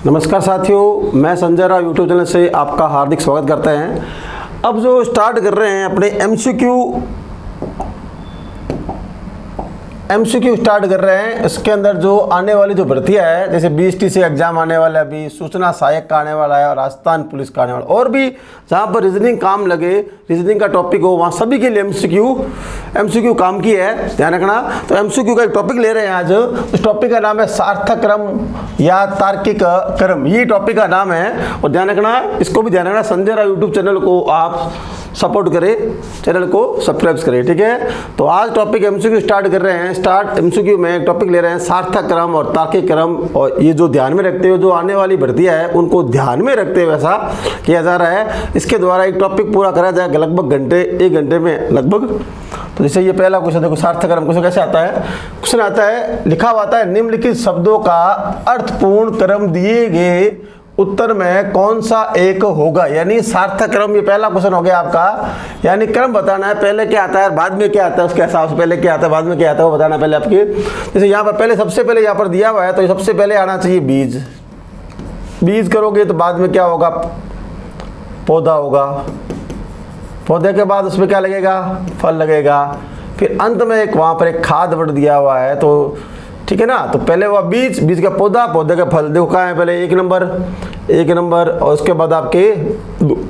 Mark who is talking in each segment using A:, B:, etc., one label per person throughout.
A: नमस्कार साथियों, मैं संजय राव यूट्यूब चैनल से आपका हार्दिक स्वागत करते हैं। अब जो स्टार्ट कर रहे हैं अपने एमसीक्यू स्टार्ट कर रहे हैं। इसके अंदर जो आने वाली जो भर्तियां है, जैसे बीएसटी से एग्जाम आने वाला है, अभी सूचना सहायक का आने वाला है और राजस्थान पुलिस का आने वाला है, और भी जहां पर रीजनिंग काम लगे, रीजनिंग का टॉपिक हो, वहां सभी के लिए एमसीक्यू काम की है, ध्यान रखना। तो एमसीक्यू का एक टॉपिक ले रहे हैं आज। इस टॉपिक का नाम है सार्थक क्रम या तार्किक क्रम, ये टॉपिक का नाम है। और ध्यान रखना, इसको भी ध्यान रखना, संजय राव यूट्यूब चैनल को आप सपोर्ट करें, चैनल को सब्सक्राइब करें, ठीक है। तो आज टॉपिक एमसीक्यू स्टार्ट कर रहे हैं। स्टार्ट एमसीक्यू में एक टॉपिक ले रहे हैं सार्थक क्रम और तार्किक क्रम, और ये जो ध्यान में रखते हुए जो आने वाली भर्तियां है उनको ध्यान में रखते हुए ऐसा किया जा रहा है। इसके द्वारा एक टॉपिक पूरा करा जाएगा लगभग एक घंटे में लगभग। तो जैसे ये पहला क्वेश्चन देखो, सार्थक क्रम क्वेश्चन कैसे आता है। क्वेश्चन आता है, लिखा हुआ आता है निम्नलिखित शब्दों का अर्थपूर्ण क्रम दिए गए उत्तर में कौन सा एक होगा। यानी सार्थक क्रम, ये पहला क्वेश्चन हो गया आपका। यानी क्रम बताना है, पहले क्या आता है बाद में क्या आता है, उसके हिसाब से पहले क्या आता है बाद में क्या आता है वो बताना पहले आपके। जैसे यहाँ पर पहले सबसे पहले यहाँ पर दिया हुआ है, तो सबसे पहले आना चाहिए बीज करोगे तो बाद में क्या होगा, पौधा होगा। पौधे के बाद उसमें क्या लगेगा, फल लगेगा। फिर अंत में एक वहाँ पर एक खाद वर्ड दिया हुआ है, तो ठीक है ना। तो पहले हुआ बीज का पौधा, पौधे का फल। देखो कहाँ है, पहले एक नंबर और उसके बाद आपके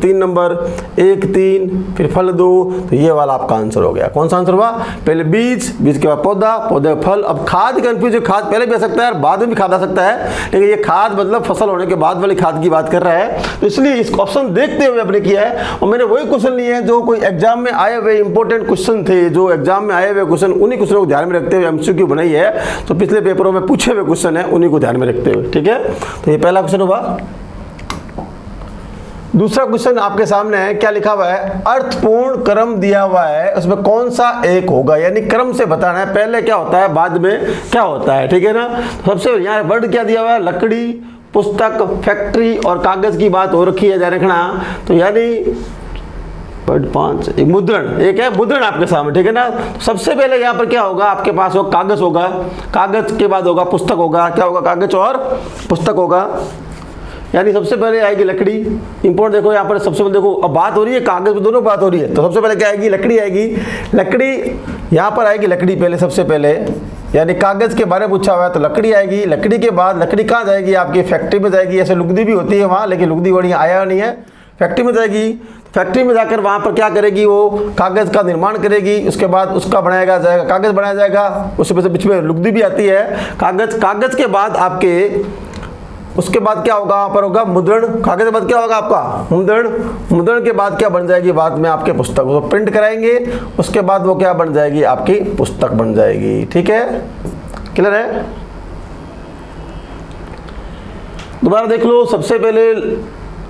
A: 3 नंबर, 1 3 फिर फल 2। तो ये वाला आपका आंसर हो गया। कौन सा आंसर हुआ, पहले बीज के बाद पौधा, पौधे का फल। अब खाद कंफ्यूज है, खाद पहले भी आ सकता है और बाद में भी खाद आ सकता है, लेकिन ये खाद मतलब फसल होने के बाद वाली खाद की बात कर रहा है। तो इसलिए इस ऑप्शन देखते हुए अपने किया है। और मैंने वही क्वेश्चन लिए हैं जो कोई एग्जाम में आए हुए इंपॉर्टेंट क्वेश्चन थे, जो एग्जाम में आए हुए क्वेश्चन, उन्हीं क्वेश्चनों को ध्यान में रखते हुए एमसीक्यू बनाई है। तो पिछले पेपरों में पूछे हुए क्वेश्चन है, उन्हीं को ध्यान में रखते हुए, ठीक है। तो ये पहला क्वेश्चन हुआ। दूसरा क्वेश्चन आपके सामने है, क्या लिखा हुआ है, अर्थपूर्ण क्रम दिया हुआ है, उसमें कौन सा एक होगा। यानी क्रम से बताना है, पहले क्या होता है बाद में क्या होता है, ठीक है ना। सबसे यहाँ वर्ड क्या दिया हुआ है, लकड़ी, पुस्तक, फैक्ट्री और कागज की बात हो रखी है, ध्यान रखना। तो यानी वर्ड 5 एक मुद्रण, एक है मुद्रण आपके सामने, ठीक है ना। सबसे पहले यहाँ पर क्या होगा, आपके पास हो कागज होगा, कागज के बाद होगा पुस्तक होगा, क्या होगा, कागज और पुस्तक होगा। यानी सबसे पहले आएगी लकड़ी, इंपोर्ट देखो यहाँ पर सबसे पहले देखो, अब बात हो रही है कागज में, दोनों बात हो रही है। तो सबसे पहले क्या आएगी, लकड़ी आएगी। लकड़ी यहाँ पर आएगी, लकड़ी पहले सबसे पहले, यानी कागज के बारे में पूछा हुआ है तो लकड़ी आएगी। लकड़ी के बाद लकड़ी कहाँ जाएगी, आपकी फैक्ट्री में जाएगी। ऐसे लुगदी भी होती है वहाँ, लेकिन लुगदी वर्ड यहाँ आया नहीं है, फैक्ट्री में जाएगी। फैक्ट्री में जाकर वहाँ पर क्या करेगी, वो कागज का निर्माण करेगी। उसके बाद उसका बनाया जाएगा, कागज बनाया जाएगा। उससे बीच में लुगदी भी आती है, कागज के बाद आपके उसके बाद क्या होगा, वहाँ पर होगा मुद्रण। कागज के बाद क्या होगा आपका मुद्रण के बाद क्या बन जाएगी, बाद में आपके पुस्तक, वो प्रिंट कराएंगे। उसके बाद वो क्या बन जाएगी, आपकी पुस्तक बन जाएगी, ठीक है, क्लियर है। दोबारा देख लो, सबसे पहले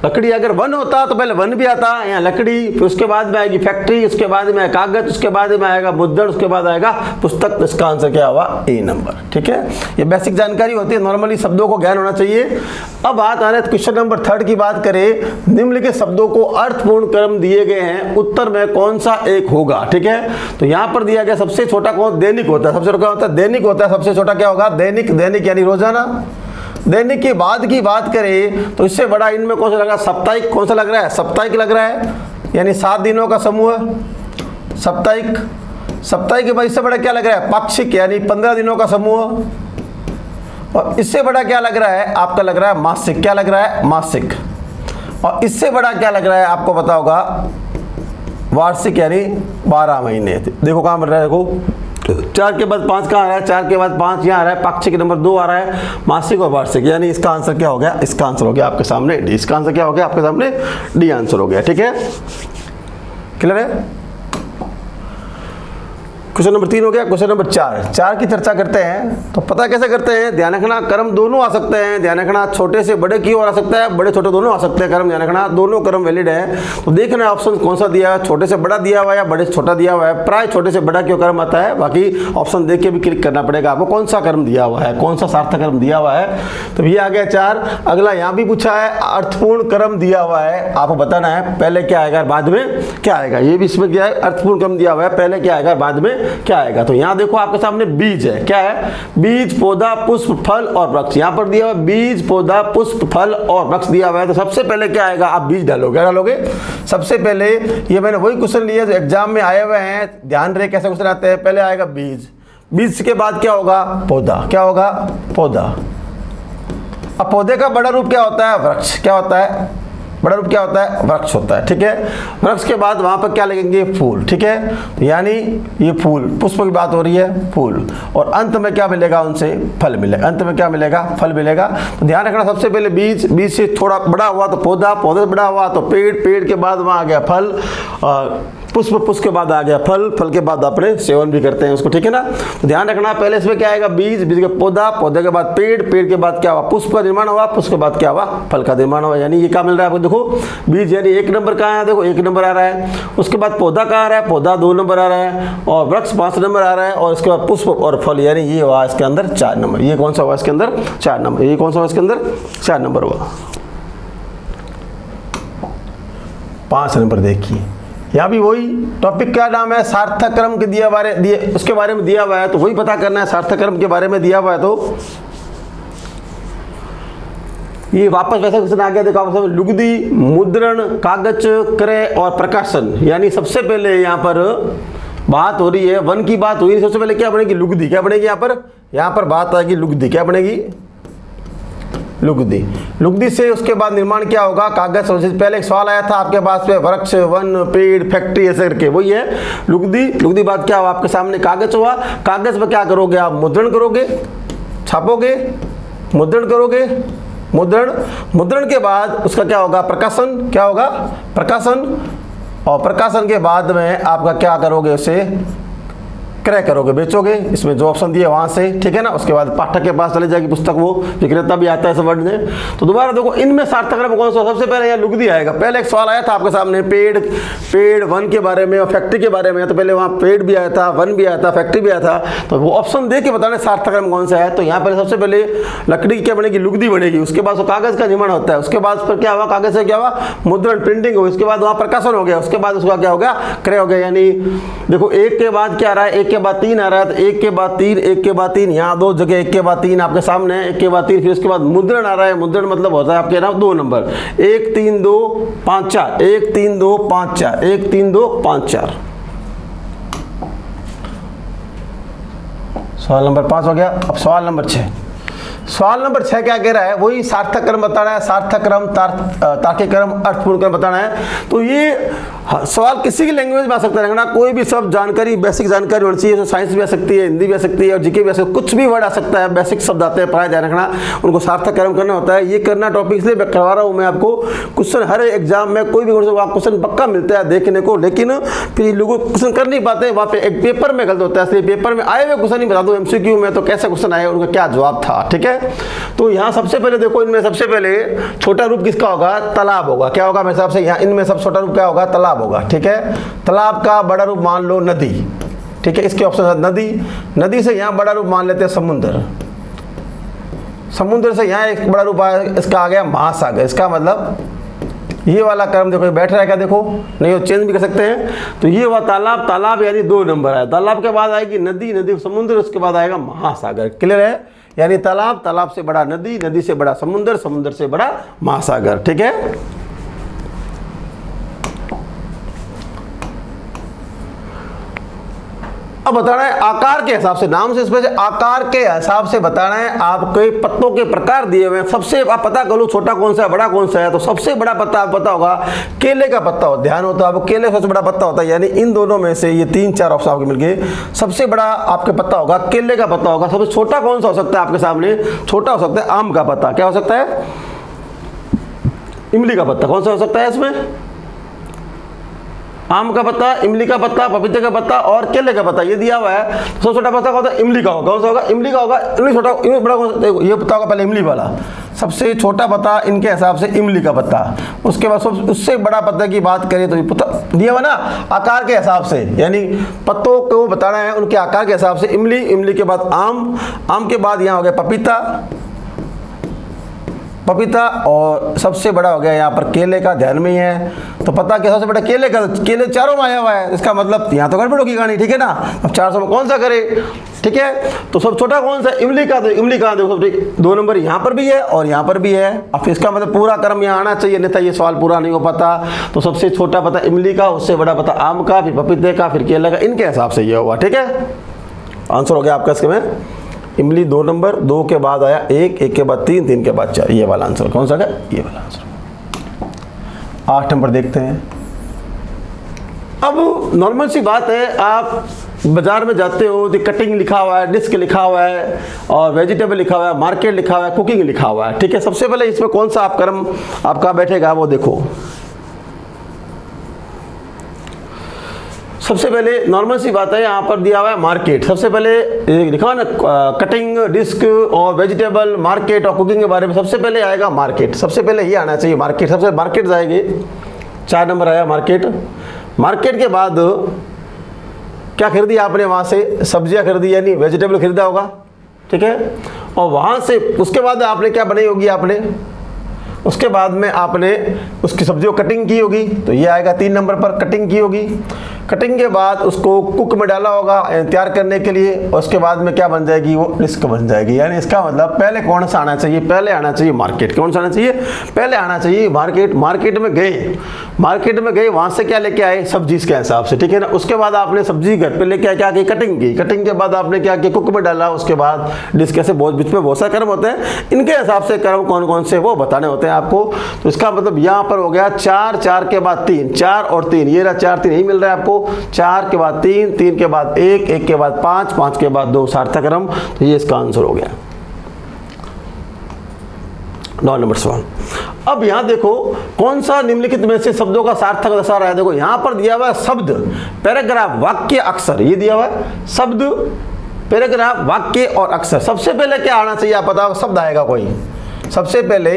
A: लकड़ी, अगर वन होता तो पहले वन भी आता, यहाँ लकड़ी, फिर उसके बाद में आएगी फैक्ट्री, उसके बाद में कागज, उसके बाद में आएगा मुद्रण, उसके बाद आएगा पुस्तक। इसका आंसर क्या हुआ, ए नंबर, ठीक है। ये बेसिक जानकारी होती है, नॉर्मली शब्दों को ज्ञान होना चाहिए। अब बात आ रही है क्वेश्चन नंबर 3 की बात करें, निम्नलिखित शब्दों को अर्थपूर्ण क्रम दिए गए हैं, उत्तर में कौन सा एक होगा, ठीक है। तो यहाँ पर दिया गया सबसे छोटा कौन, दैनिक होता है, सबसे छोटा होता है दैनिक होता है। सबसे छोटा क्या होगा, दैनिक यानी रोजाना। दैनिक के बाद की बात करें तो इससे बड़ा इनमें कौन सा लग रहा है, साप्ताहिक। कौन सा लग रहा है, साप्ताहिक लग रहा है, यानी 7 दिनों का समूह साप्ताहिक। साप्ताहिक के बाद इससे बड़ा क्या लग रहा है, पाक्षिक, यानी 15 दिनों का समूह। और इससे बड़ा क्या लग रहा है, आपका लग रहा है मासिक। क्या लग रहा है, मासिक। और इससे बड़ा क्या लग रहा है, आपको पता होगा वार्षिक, यानी 12 महीने। देखो कहाँ बन रहा है, देखो 4 के बाद 5 कहाँ आ रहा है, 4 के बाद 5 यहाँ आ रहा है, पाक्षिक नंबर 2 आ रहा है, मासिक और वार्षिक। यानी इसका आंसर क्या हो गया, इसका आंसर हो गया आपके सामने डी। इसका आंसर क्या हो गया आपके सामने, डी आंसर हो गया, ठीक है, क्लियर है। क्वेश्चन नंबर 3 हो गया। क्वेश्चन नंबर 4 की चर्चा करते हैं। तो पता कैसे करते हैं, ध्यान रखना, क्रम दोनों आ सकते हैं, ध्यान रखना, छोटे से बड़े की ओर आ सकता है, बड़े छोटे दोनों आ सकते हैं क्रम, ध्यान रखना, दोनों क्रम वैलिड है। तो देखना ऑप्शन कौन सा दिया है, छोटे से बड़ा दिया हुआ है या बड़े से छोटा दिया हुआ है। प्राय छोटे से बड़ा क्यों क्रम आता है, बाकी ऑप्शन देख के भी क्लिक करना पड़ेगा आपको, कौन सा क्रम दिया हुआ है, कौन सा सार्थक क्रम दिया हुआ है। तो ये आ गया 4। अगला यहाँ भी पूछा है, अर्थपूर्ण क्रम दिया हुआ है, आपको बताना है पहले क्या आएगा बाद में क्या आएगा। ये भी इसमें क्या है, अर्थपूर्ण क्रम दिया हुआ है, पहले क्या आएगा बाद में क्या आएगा। तो यहाँ देखो आपके सामने बीज है, क्या है, बीज, पौधा, पुष्प, फल और वृक्ष। यहाँ पर दिया हुआ बीज, पौधा, पुष्प, फल और वृक्ष दिया हुआ है। तो सबसे पहले क्या आएगा, आप बीज डालोगे, क्या डालोगे, सबसे पहले ये मैंने वही क्वेश्चन लिया जो एग्जाम में आए हुए हैं, ध्यान रहे कैसे क्वेश्चन आते हैं। पहले आएगा बीज, बीज के बाद क्या होगा, पौधा, क्या होगा, पौधा। अब पौधे का बड़ा रूप क्या होता है, वृक्ष, क्या होता है, बड़ा रूप क्या होता है, वृक्ष होता है, ठीक है। वृक्ष के बाद वहां पर क्या लगेंगे, फूल, ठीक है, यानी ये फूल, पुष्प की बात हो रही है, फूल, और अंत में क्या मिलेगा, उनसे फल मिलेगा, अंत में क्या मिलेगा, फल मिलेगा। तो ध्यान रखना, सबसे पहले बीज, बीज से थोड़ा बड़ा हुआ तो पौधा, पौधे से बड़ा हुआ तो पेड़, पेड़ के बाद वहां आ गया फल, पुष्प, पुष्प के बाद आ गया फल, फल के बाद अपने सेवन भी करते हैं उसको, ठीक है ना। तो ध्यान रखना, पहले इसमें क्या आएगा, बीज, बीज के पौधा, पौधे के बाद पेड़, पेड़ के बाद क्या हुआ, पुष्प का निर्माण हुआ, पुष्प के बाद क्या हुआ, फल का निर्माण हुआ। यानी ये क्या मिल रहा है आपको, देखो बीज यानी 1 नंबर कहाँ है, देखो 1 नंबर आ रहा है। उसके बाद पौधा कहाँ आ रहा है, पौधा 2 नंबर आ रहा है, और वृक्ष 5 नंबर आ रहा है, और इसके बाद पुष्प और फल यानी ये हुआ इसके अंदर 4 नंबर। ये कौन सा हुआ इसके अंदर, 4 नंबर। ये कौन सा हुआ इसके अंदर, 4 नंबर हुआ। 5 नंबर देखिए, यहाँ भी वही टॉपिक, क्या नाम है, सार्थक क्रम के उसके बारे में दिया हुआ है, तो वही पता करना है, सार्थक क्रम के बारे में दिया हुआ है। तो ये वापस वैसा क्वेश्चन आ गया, देखो आप लुगदी, मुद्रण, कागज, क्रय और प्रकाशन। यानी सबसे पहले यहाँ पर बात हो रही है, वन की बात हुई, सबसे पहले क्या बनेगी, लुगदी, क्या बनेगी, यहाँ पर बात आएगी लुगदी, क्या बनेगी, लुगदी। लुगदी से उसके बाद निर्माण क्या होगा, कागज। पहले एक सवाल आया था आपके पास पे, वृक्ष, वन, पेड़, फैक्ट्री, ऐसे करके, वही है लुगदी। लुगदी बाद क्या हुआ आपके सामने, कागज हुआ। कागज पर क्या करोगे आप, मुद्रण करोगे, छापोगे, मुद्रण करोगे, मुद्रण, मुद्रण के बाद उसका क्या होगा, प्रकाशन, क्या होगा, प्रकाशन, और प्रकाशन के बाद में आपका क्या करोगे, उसे क्रय करोगे, बेचोगे, इसमें जो ऑप्शन दिए वहां से, ठीक है ना। उसके बाद पाठक के पास चले जाएगी पुस्तक, वो विक्रेता भी आता है इस वर्ड में। तो दोबारा देखो, इनमें सार्थक क्रम कौन सा, सबसे पहले यहाँ लुगदी आएगा। पहले एक सवाल आया था आपके सामने, पेड़ वन के बारे में और फैक्ट्री के बारे में, तो पहले वहाँ पेड़ भी आया था, वन भी आया था, फैक्ट्री भी आया था, तो वो ऑप्शन दे के बताना सार्थक क्रम कौन सा है। तो यहाँ पर सबसे पहले लकड़ी की क्या बनेगी, लुगदी बनेगी। उसके बाद कागज का निर्माण होता है, उसके बाद फिर क्या हुआ, कागज से क्या हुआ, मुद्रण, प्रिंटिंग हुई, उसके बाद वहाँ प्रकाशन हो गया, उसके बाद उसका क्या हो गया, क्रय हो गया। यानी देखो, एक के बाद क्या आ रहा है, एक के बाद 3 आ रहा है, एक के बाद 3, एक के बाद 3, यहाँ 2 जगह एक के बाद 3 आपके सामने है, एक के बाद 3, फिर उसके बाद मुद्रण आ रहा है। मुद्रण मतलब होता है आपके ना 2 नंबर, 1 3 2 5 4, 1 3 2 5 4, 1 3 2 5 4। सवाल नंबर 5 हो गया। अब सवाल नंबर 6, सवाल नंबर 6 क्या कह रहा है, वही सार्थक क्रम बताना है, सार्थक क्रम, तार्किक क्रम, अर्थपूर्ण क्रम बताना है। तो ये सवाल किसी की लैंग्वेज में आ सकता है, कोई भी सब जानकारी, बेसिक जानकारी होनी चाहिए। साइंस भी आ सकती है, हिंदी भी आ सकती है, और जीके भी आ सकती है, कुछ भी वर्ड आ सकता है, बेसिक शब्द आते हैं, पढ़ाया ध्यान रखना, उनको सार्थक क्रम करना होता है। ये करना टॉपिक इसलिए करवा रहा हूँ मैं आपको, क्वेश्चन हर एग्जाम में कोई भी क्वेश्चन पक्का मिलता है देखने को, लेकिन फिर लोग क्वेश्चन कर नहीं पाते, वहाँ पे एक पेपर में गलत होता है। इसलिए पेपर में आए हुए क्वेश्चन ही बता दो, MCQ में तो कैसे क्वेश्चन आए, उनका क्या जवाब था, ठीक है। तो यहाँ सबसे पहले देखो, इनमें सबसे पहले छोटा रूप किसका होगा, तालाब होगा, क्या होगा मेरे हिसाब से, यहाँ इनमें सब छोटा रूप क्या होगा, तालाब होगा, ठीक है। तालाब का बड़ा रूप मान लो नदी, ठीक है, इसके ऑप्शन है नदी। नदी से यहाँ बड़ा रूप मान लेते हैं समुद्र, समुद्र से यहाँ एक बड़ा रूप आया, इसका आ गया महासागर। इसका मतलब ये वाला क्रम देखो, बैठ रहा है क्या, देखो नहीं, वो चेंज भी कर सकते हैं। तो ये हुआ तालाब, तालाब यानी 2 नंबर है। तालाब के बाद आएगी नदी, नदी समुद्र, उसके बाद आएगा महासागर। क्लियर है, यानी तालाब, तालाब से बड़ा नदी, नदी से बड़ा समुद्र, समुद्र से बड़ा महासागर, ठीक है। अब बताना है आकार के हिसाब से, नाम से इसमें से आकार के हिसाब से बताना है। आपके पत्तों के प्रकार दिए हुए हैं, सबसे आप पता कर लो छोटा कौन सा है, बड़ा कौन सा है। तो सबसे बड़ा पत्ता आपको पता होगा, केले का पत्ता हो, ध्यान हो तो आपको केले सबसे बड़ा पत्ता होता है। यानी इन दोनों में से ये 3-4 ऑप्शन आपको मिल गए, सबसे बड़ा आपके पत्ता होगा, केले का पत्ता होगा। सबसे छोटा कौन सा हो सकता है आपके सामने, छोटा हो सकता है आम का पत्ता, क्या हो सकता है, इमली का पत्ता। कौन सा हो सकता है इसमें, आम का पत्ता, इमली का पत्ता, पपीते का पत्ता और केले का पत्ता, ये दिया हुआ है। सबसे छोटा पत्ता कौन सा, इमली का होगा। कौन सा होगा, इमली का होगा। इमली छोटा, इमली बड़ा कौन सा, देखो ये पत्ता होगा पहले इमली वाला, सबसे छोटा पत्ता इनके हिसाब से इमली का पत्ता। उसके बाद उससे बड़ा पत्ते की बात करें तो ये पत्ता दिया हुआ ना आकार के हिसाब से, यानी पत्तों को बताना है उनके आकार के हिसाब से। इमली, इमली के बाद आम, आम के बाद यहाँ हो गया पपीता, पपीता, और सबसे बड़ा हो गया यहाँ पर केले का, ध्यान में ही है। तो पता क्या सबसे बड़ा केले का, केले चारों में आया हुआ है, इसका मतलब यहाँ तो गड़बड़ होगी कहानी, ठीक है ना। अब 400 में कौन सा करे, ठीक है। तो सब छोटा कौन सा, इमली का, तो इमली का देखो 2 नंबर यहाँ पर भी है और यहाँ पर भी है। अब इसका मतलब पूरा क्रम यहाँ आना चाहिए, नहीं था ये सवाल पूरा नहीं हो पाता। तो सबसे छोटा पता इमली का, उससे बड़ा पता आम का, फिर पपीते का, फिर केले का, इनके हिसाब से ये हुआ, ठीक है। आंसर हो गया आपका इसके में इमली 2 नंबर, 2 के बाद आया 1, 1 के बाद 3, 3 के बाद 4, ये वाला आंसर कौन सा है, ये वाला आंसर। 8 नंबर देखते हैं। अब नॉर्मल सी बात है, आप बाजार में जाते हो तो कटिंग लिखा हुआ है, डिस्क लिखा हुआ है, और वेजिटेबल लिखा हुआ है, मार्केट लिखा हुआ है, कुकिंग लिखा हुआ है, ठीक है। सबसे पहले इसमें कौन सा आप क्रम आपका बैठेगा वो देखो। सबसे पहले नॉर्मल सी बात है, यहाँ पर दिया हुआ है मार्केट, सबसे पहले लिखा हुआ ना कटिंग, डिस्क और वेजिटेबल, मार्केट और कुकिंग के बारे में सबसे पहले आएगा मार्केट, सबसे पहले ये आना चाहिए मार्केट, सबसे मार्केट जाएगी। 4 नंबर आया मार्केट। मार्केट के बाद क्या खरीदी आपने, वहाँ से सब्जियाँ खरीदी, यानी वेजिटेबल खरीदा होगा, ठीक है। और वहाँ से उसके बाद आपने क्या बनाई होगी, आपने उसके बाद में आपने उसकी सब्जियों कटिंग की होगी, तो ये आएगा 3 नंबर पर, कटिंग की होगी। कटिंग के बाद उसको कुक में डाला होगा तैयार करने के लिए, और उसके बाद में क्या बन जाएगी, वो डिस्क बन जाएगी। यानी इसका मतलब पहले कौन सा आना चाहिए, पहले आना चाहिए मार्केट। कौन सा आना चाहिए, पहले आना चाहिए मार्केट। मार्केट में गए, वहाँ से क्या लेके आए, सब्जी के हिसाब से, ठीक है ना। उसके बाद आपने सब्जी घर पे लेके क्या की, कटिंग की। कटिंग के बाद आपने क्या किया, कुक में डाला, उसके बाद डिस्क, ऐसे बहुत बीच में बहुत सारे क्रम होते हैं, इनके हिसाब से क्रम कौन कौन से वो बताने होते हैं आपको। तो इसका मतलब यहाँ पर हो गया 4, 4 के बाद 3, 4 और 3, ये रहा 4, 3 यही मिल रहा है आपको। 4 के बाद 3, 3 के बाद 1, 1 के बाद 5, 5 के बाद 2, सार्थक क्रम। तो ये इसका आंसर हो गया 9 नंबर सवाल। अब यहाँ देखो कौन सा निम्नलिखित में से शब्दों का सार्थक दशा रहा है। देखो यहाँ पर दिया हुआ है शब्द, पैराग्राफ, वाक्य, अक्षर, ये दिया हुआ है शब्द, पैराग्राफ, वाक्य और अक्षर। सबसे पहले क्या आना चाहिए आप बताओ, शब्द आएगा कोई, सबसे पहले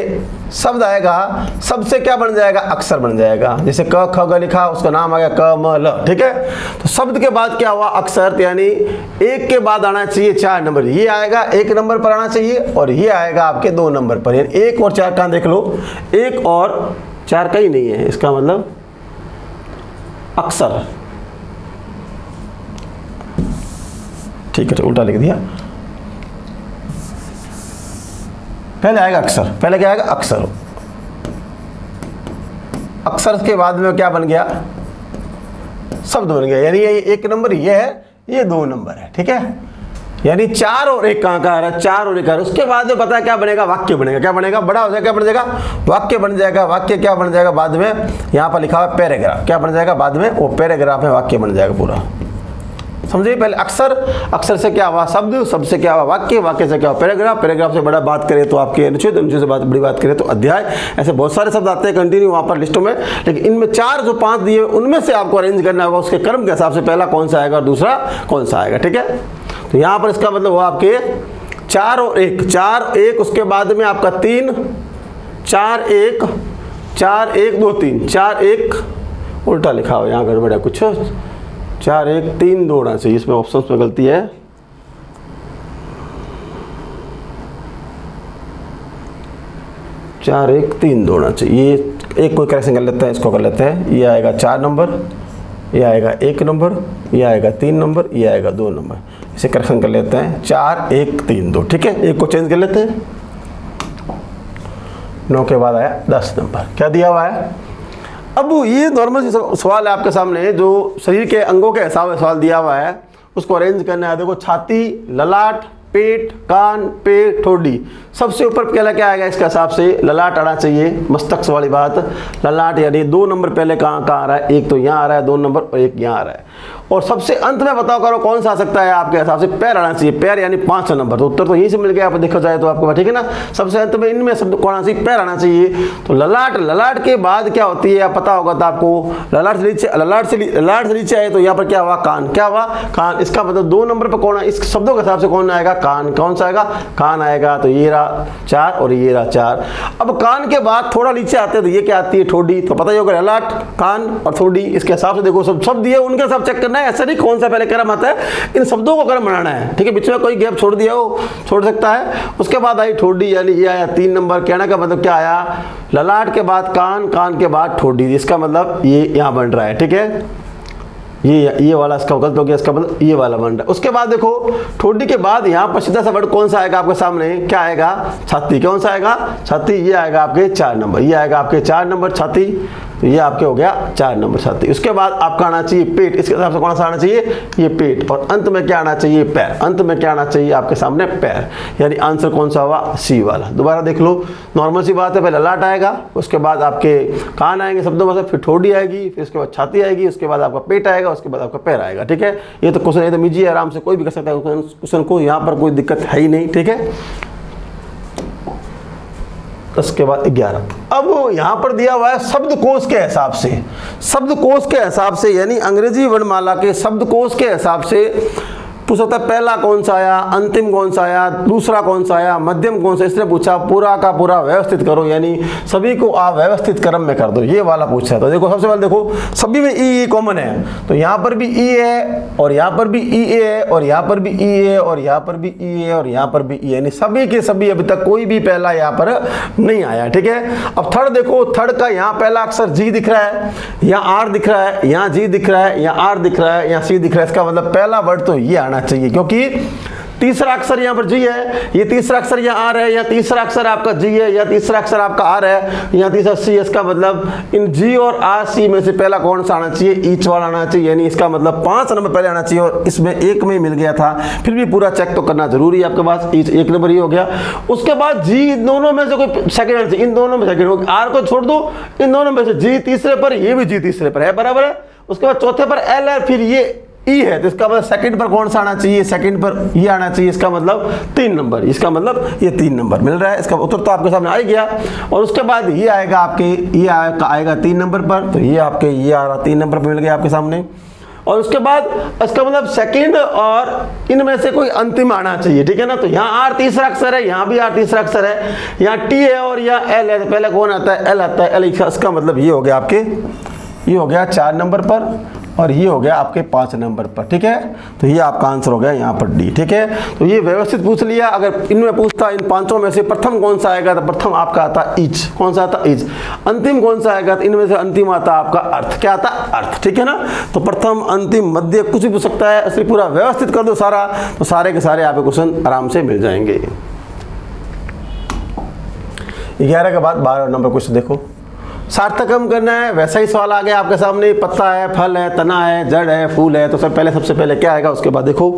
A: शब्द आएगा, शब्द से क्या बन जाएगा, अक्षर बन जाएगा। जैसे क ख ग लिखा, उसका नाम आ गया क म ल, ठीक है। तो शब्द के बाद क्या हुआ, अक्षर, यानी 1 के बाद आना चाहिए 4 नंबर, ये आएगा 1 नंबर पर आना चाहिए, और ये आएगा आपके 2 नंबर पर। यानी 1 और 4 का देख लो, 1 और 4 का ही नहीं है, इसका मतलब अक्षर, ठीक है, उल्टा लिख दिया। पहले आएगा अक्षर, पहले क्या आएगा, अक्षर। अक्षर के बाद में क्या बन गया, शब्द बन गया। यानी ये 1 नंबर ये है, ये 2 नंबर है, ठीक है। यानी 4 और 1 कहाँ का आ रहा है, 4 और 1 आ रहा है। उसके बाद में पता है क्या बनेगा, वाक्य बनेगा। क्या बनेगा, बड़ा हो जाएगा, क्या बन जाएगा, वाक्य बन जाएगा। वाक्य क्या बन जाएगा, बाद में यहाँ पर लिखा हुआ है पैराग्राफ, क्या बन जाएगा, बाद में वो पैराग्राफ में वाक्य बन जाएगा पूरा, समझिए। पहले अक्षर, अक्षर से क्या हुआ शब्द, शब्द से क्या हुआ वाक्य, वाक्य से क्या हुआ पैराग्राफ, पैराग्राफ से बड़ा बात करें तो आपके अनुच्छेद, अनुच्छेद से बड़ी बात करें तो अध्याय। ऐसे बहुत सारे शब्द आते हैं कंटिन्यू वहाँ पर लिस्टों में, लेकिन इनमें 4 जो 5 दिए उनमें से आपको अरेंज करना होगा उसके क्रम के हिसाब से, पहला कौन सा आएगा और दूसरा कौन सा आएगा, ठीक है। तो यहाँ पर इसका मतलब हुआ आपके 4 और 1, 4 1, उसके बाद में आपका 3, 4 1, 4 1 2 3, 4 1 उल्टा लिखा हो, यहाँ गड़बड़ है कुछ, 4 1 3 2 होना चाहिए, इसमें ऑप्शन में गलती है। चार 1 3 2 होना चाहिए, एक कोई करेक्शन कर लेते हैं, इसको कर लेते हैं। ये आएगा 4 नंबर, ये आएगा 1 नंबर, ये आएगा 3 नंबर, ये आएगा 2 नंबर। इसे करेक्शन कर लेते हैं, 4 1 3 2, ठीक है। एक को चेंज कर लेते हैं। 9 के बाद आया 10 नंबर, क्या दिया हुआ है। अब ये नॉर्मल सवाल है आपके सामने, जो शरीर के अंगों के हिसाब से सवाल दिया हुआ है, उसको अरेंज करना है। देखो छाती, ललाट, पेट, कान, पेट, ठोडी, सबसे ऊपर पहला क्या आएगा इसके हिसाब से, ललाट आना चाहिए, मस्तक वाली बात। ललाट यानी 2 नंबर पहले कहाँ आ रहा है, एक तो यहाँ आ रहा है 2 नंबर, और एक यहाँ आ रहा है। और सबसे अंत में बताओ करो कौन सा आ सकता है आपके हिसाब से, पैर आना चाहिए, पैर यानी 5 नंबर। तो उत्तर तो यहीं से मिल गया, आप देखा जाए तो आपको, ठीक है ना। सबसे अंत में इनमें शब्द कौन आना चाहिए, पैर आना चाहिए। तो ललाट, ललाट के बाद क्या होती है आप पता होगा तो आपको, ललाट से नीचे आए तो यहाँ पर क्या हुआ, कान, क्या हुआ, कान। इसका मतलब 2 नंबर पर कौन है, इस शब्दों के हिसाब से कौन आएगा, कान। कौन सा आएगा, कान आएगा। तो ये रहा 4 और ये रहा 4। अब कान के बाद थोड़ा नीचे आते हैं तो ये क्या आती है, ठोडी। तो पता ही होगा ललाट, कान और ठोडी, इसके हिसाब से देखो सब दिए, उनके हिसाब चेक करना है है, ऐसा नहीं कौन सा पहले क्रम आता है, इन शब्दों को क्रम बनाना है, ठीक है। बीच में कोई गैप छोड़ दिया हो छोड़ सकता है। उसके बाद आई ठोडी, यानी ये आया 3 नंबर। कहने का मतलब क्या आया, ललाट के बाद कान, कान के बाद ठोडी, इसका मतलब ये यहाँ बन रहा है, ठीक है। ये वाला इसका गलत हो गया, इसका मतलब ये वाला बन रहा है। उसके बाद देखो ठोडी के बाद यहाँ पर सीधा सा वर्ड कौन सा आएगा आपके सामने, क्या आएगा, छाती। कौन सा आएगा, छाती। ये आएगा आपके 4 नंबर, ये आएगा आपके 4 नंबर छाती, तो ये आपके हो गया 4 नंबर छाती। उसके बाद आपका आना चाहिए पेट, इसके हिसाब से कौन सा आना चाहिए, ये पेट। और अंत में क्या आना चाहिए, पैर। अंत में क्या आना चाहिए आपके सामने, पैर। यानी आंसर कौन सा हुआ, सी वाला। दोबारा देख लो, नॉर्मल सी बात है, पहले ललाट आएगा, उसके बाद आपके कान आएंगे शब्दों में से, फिर ठोडी आएगी, फिर उसके बाद छाती आएगी, उसके बाद आपका पेट आएगा, उसके बाद आपका पैर आएगा, ठीक है। ये तो क्वेश्चन एकदम ईजी है, आराम से कोई भी कर सकता है क्वेश्चन को, यहाँ पर कोई दिक्कत है ही नहीं, ठीक है। उसके बाद 11। अब यहाँ पर दिया हुआ है शब्दकोश के हिसाब से, शब्दकोश के हिसाब से, यानी अंग्रेजी वर्णमाला के शब्दकोश के हिसाब से पूछ सकता है पहला कौन सा आया, अंतिम कौन सा आया, दूसरा कौन सा आया, मध्यम कौन सा। इसने पूछा पूरा का पूरा व्यवस्थित करो, यानी सभी को आप व्यवस्थित क्रम में कर दो, ये वाला पूछा है। तो देखो सबसे पहले देखो सभी में ई कॉमन है, तो यहाँ पर भी ई है, और यहाँ पर भी ई है, और यहाँ पर भी ई है, और यहाँ पर भी ई है, और यहाँ पर भी ई है, यानी सभी के सभी अभी तक कोई भी पहला यहाँ पर नहीं आया, ठीक है। अब थर्ड देखो, थर्ड का यहाँ पहला अक्षर जी दिख रहा है, यहाँ आर दिख रहा है, यहाँ जी दिख रहा है, यहाँ आर दिख रहा है, यहाँ सी दिख रहा है। इसका मतलब पहला वर्ड तो ये आना चाहिए, क्योंकि तीसरा अक्षर यहाँ पर जी है, ये तीसरा अक्षर यहाँ आर है, या तीसरा अक्षर आपका जी है, या तीसरा अक्षर आपका आर है, यहाँ तीसरा सी है। इसका मतलब इन जी और आर सी में से पहला कौन सा आना चाहिए, ईच वाला आना चाहिए, यानी इसका मतलब 5 नंबर पहले आना चाहिए, और इसमें 1 में मिल गया था, फिर भी पूरा चेक तो करना जरूरी है आपके पास। ईच 1 नंबर ही हो गया। उसके बाद जी, इन दोनों में से कोई सेकंड आना चाहिए, इन दोनों में सेकंड हो, आर को छोड़ दो, इन दोनों में से जी तीसरे पर, ये भी जी तीसरे पर है, बराबर है। उसके बाद चौथे पर एल है, फिर ये ई है, तो इसका मतलब सेकंड पर कौन सा आना चाहिए, सेकंड पर ये आना चाहिए, इसका मतलब 3 नंबर, इसका मतलब ये 3 नंबर मिल रहा है। इसका उत्तर तो आपके सामने आ ही गया। और उसके बाद ये आएगा आपके, ये आएगा 3 नंबर पर, तो ये आपके ये आ रहा 3 नंबर पर मिल गया आपके सामने। और उसके बाद इसका मतलब सेकंड और इनमें से कोई अंतिम आना चाहिए, ठीक है ना। तो यहाँ आर तीसरा अक्षर है, यहाँ भी आर तीसरा अक्षर है, यहाँ टी है और यहाँ एल है, तो पहले कौन आता है, एल आता है। एल इसका मतलब ये हो गया आपके, ये हो गया 4 नंबर पर, और ये हो गया आपके 5 नंबर पर, ठीक है। तो ये आपका आंसर हो गया यहाँ पर डी, ठीक है। तो ये व्यवस्थित पूछ लिया। अगर इनमें पूछता इन 5 में से प्रथम कौन सा आएगा, तो प्रथम आपका आता ईच। कौन सा आता, ईच। अंतिम कौन सा आएगा, तो इनमें से अंतिम आता आपका अर्थ। क्या आता, अर्थ, ठीक है ना। तो प्रथम, अंतिम, मध्य, कुछ भी पूछ सकता है, इसलिए पूरा व्यवस्थित कर दो सारा, तो सारे के सारे आपके क्वेश्चन आराम से मिल जाएंगे। 11 के बाद 12 नंबर क्वेश्चन देखो, सार्थकम करना है। वैसा ही सवाल आ गया आपके सामने, पत्ता है, फल है, तना है, जड़ है, फूल है। तो सबसे पहले क्या आएगा, उसके बाद देखो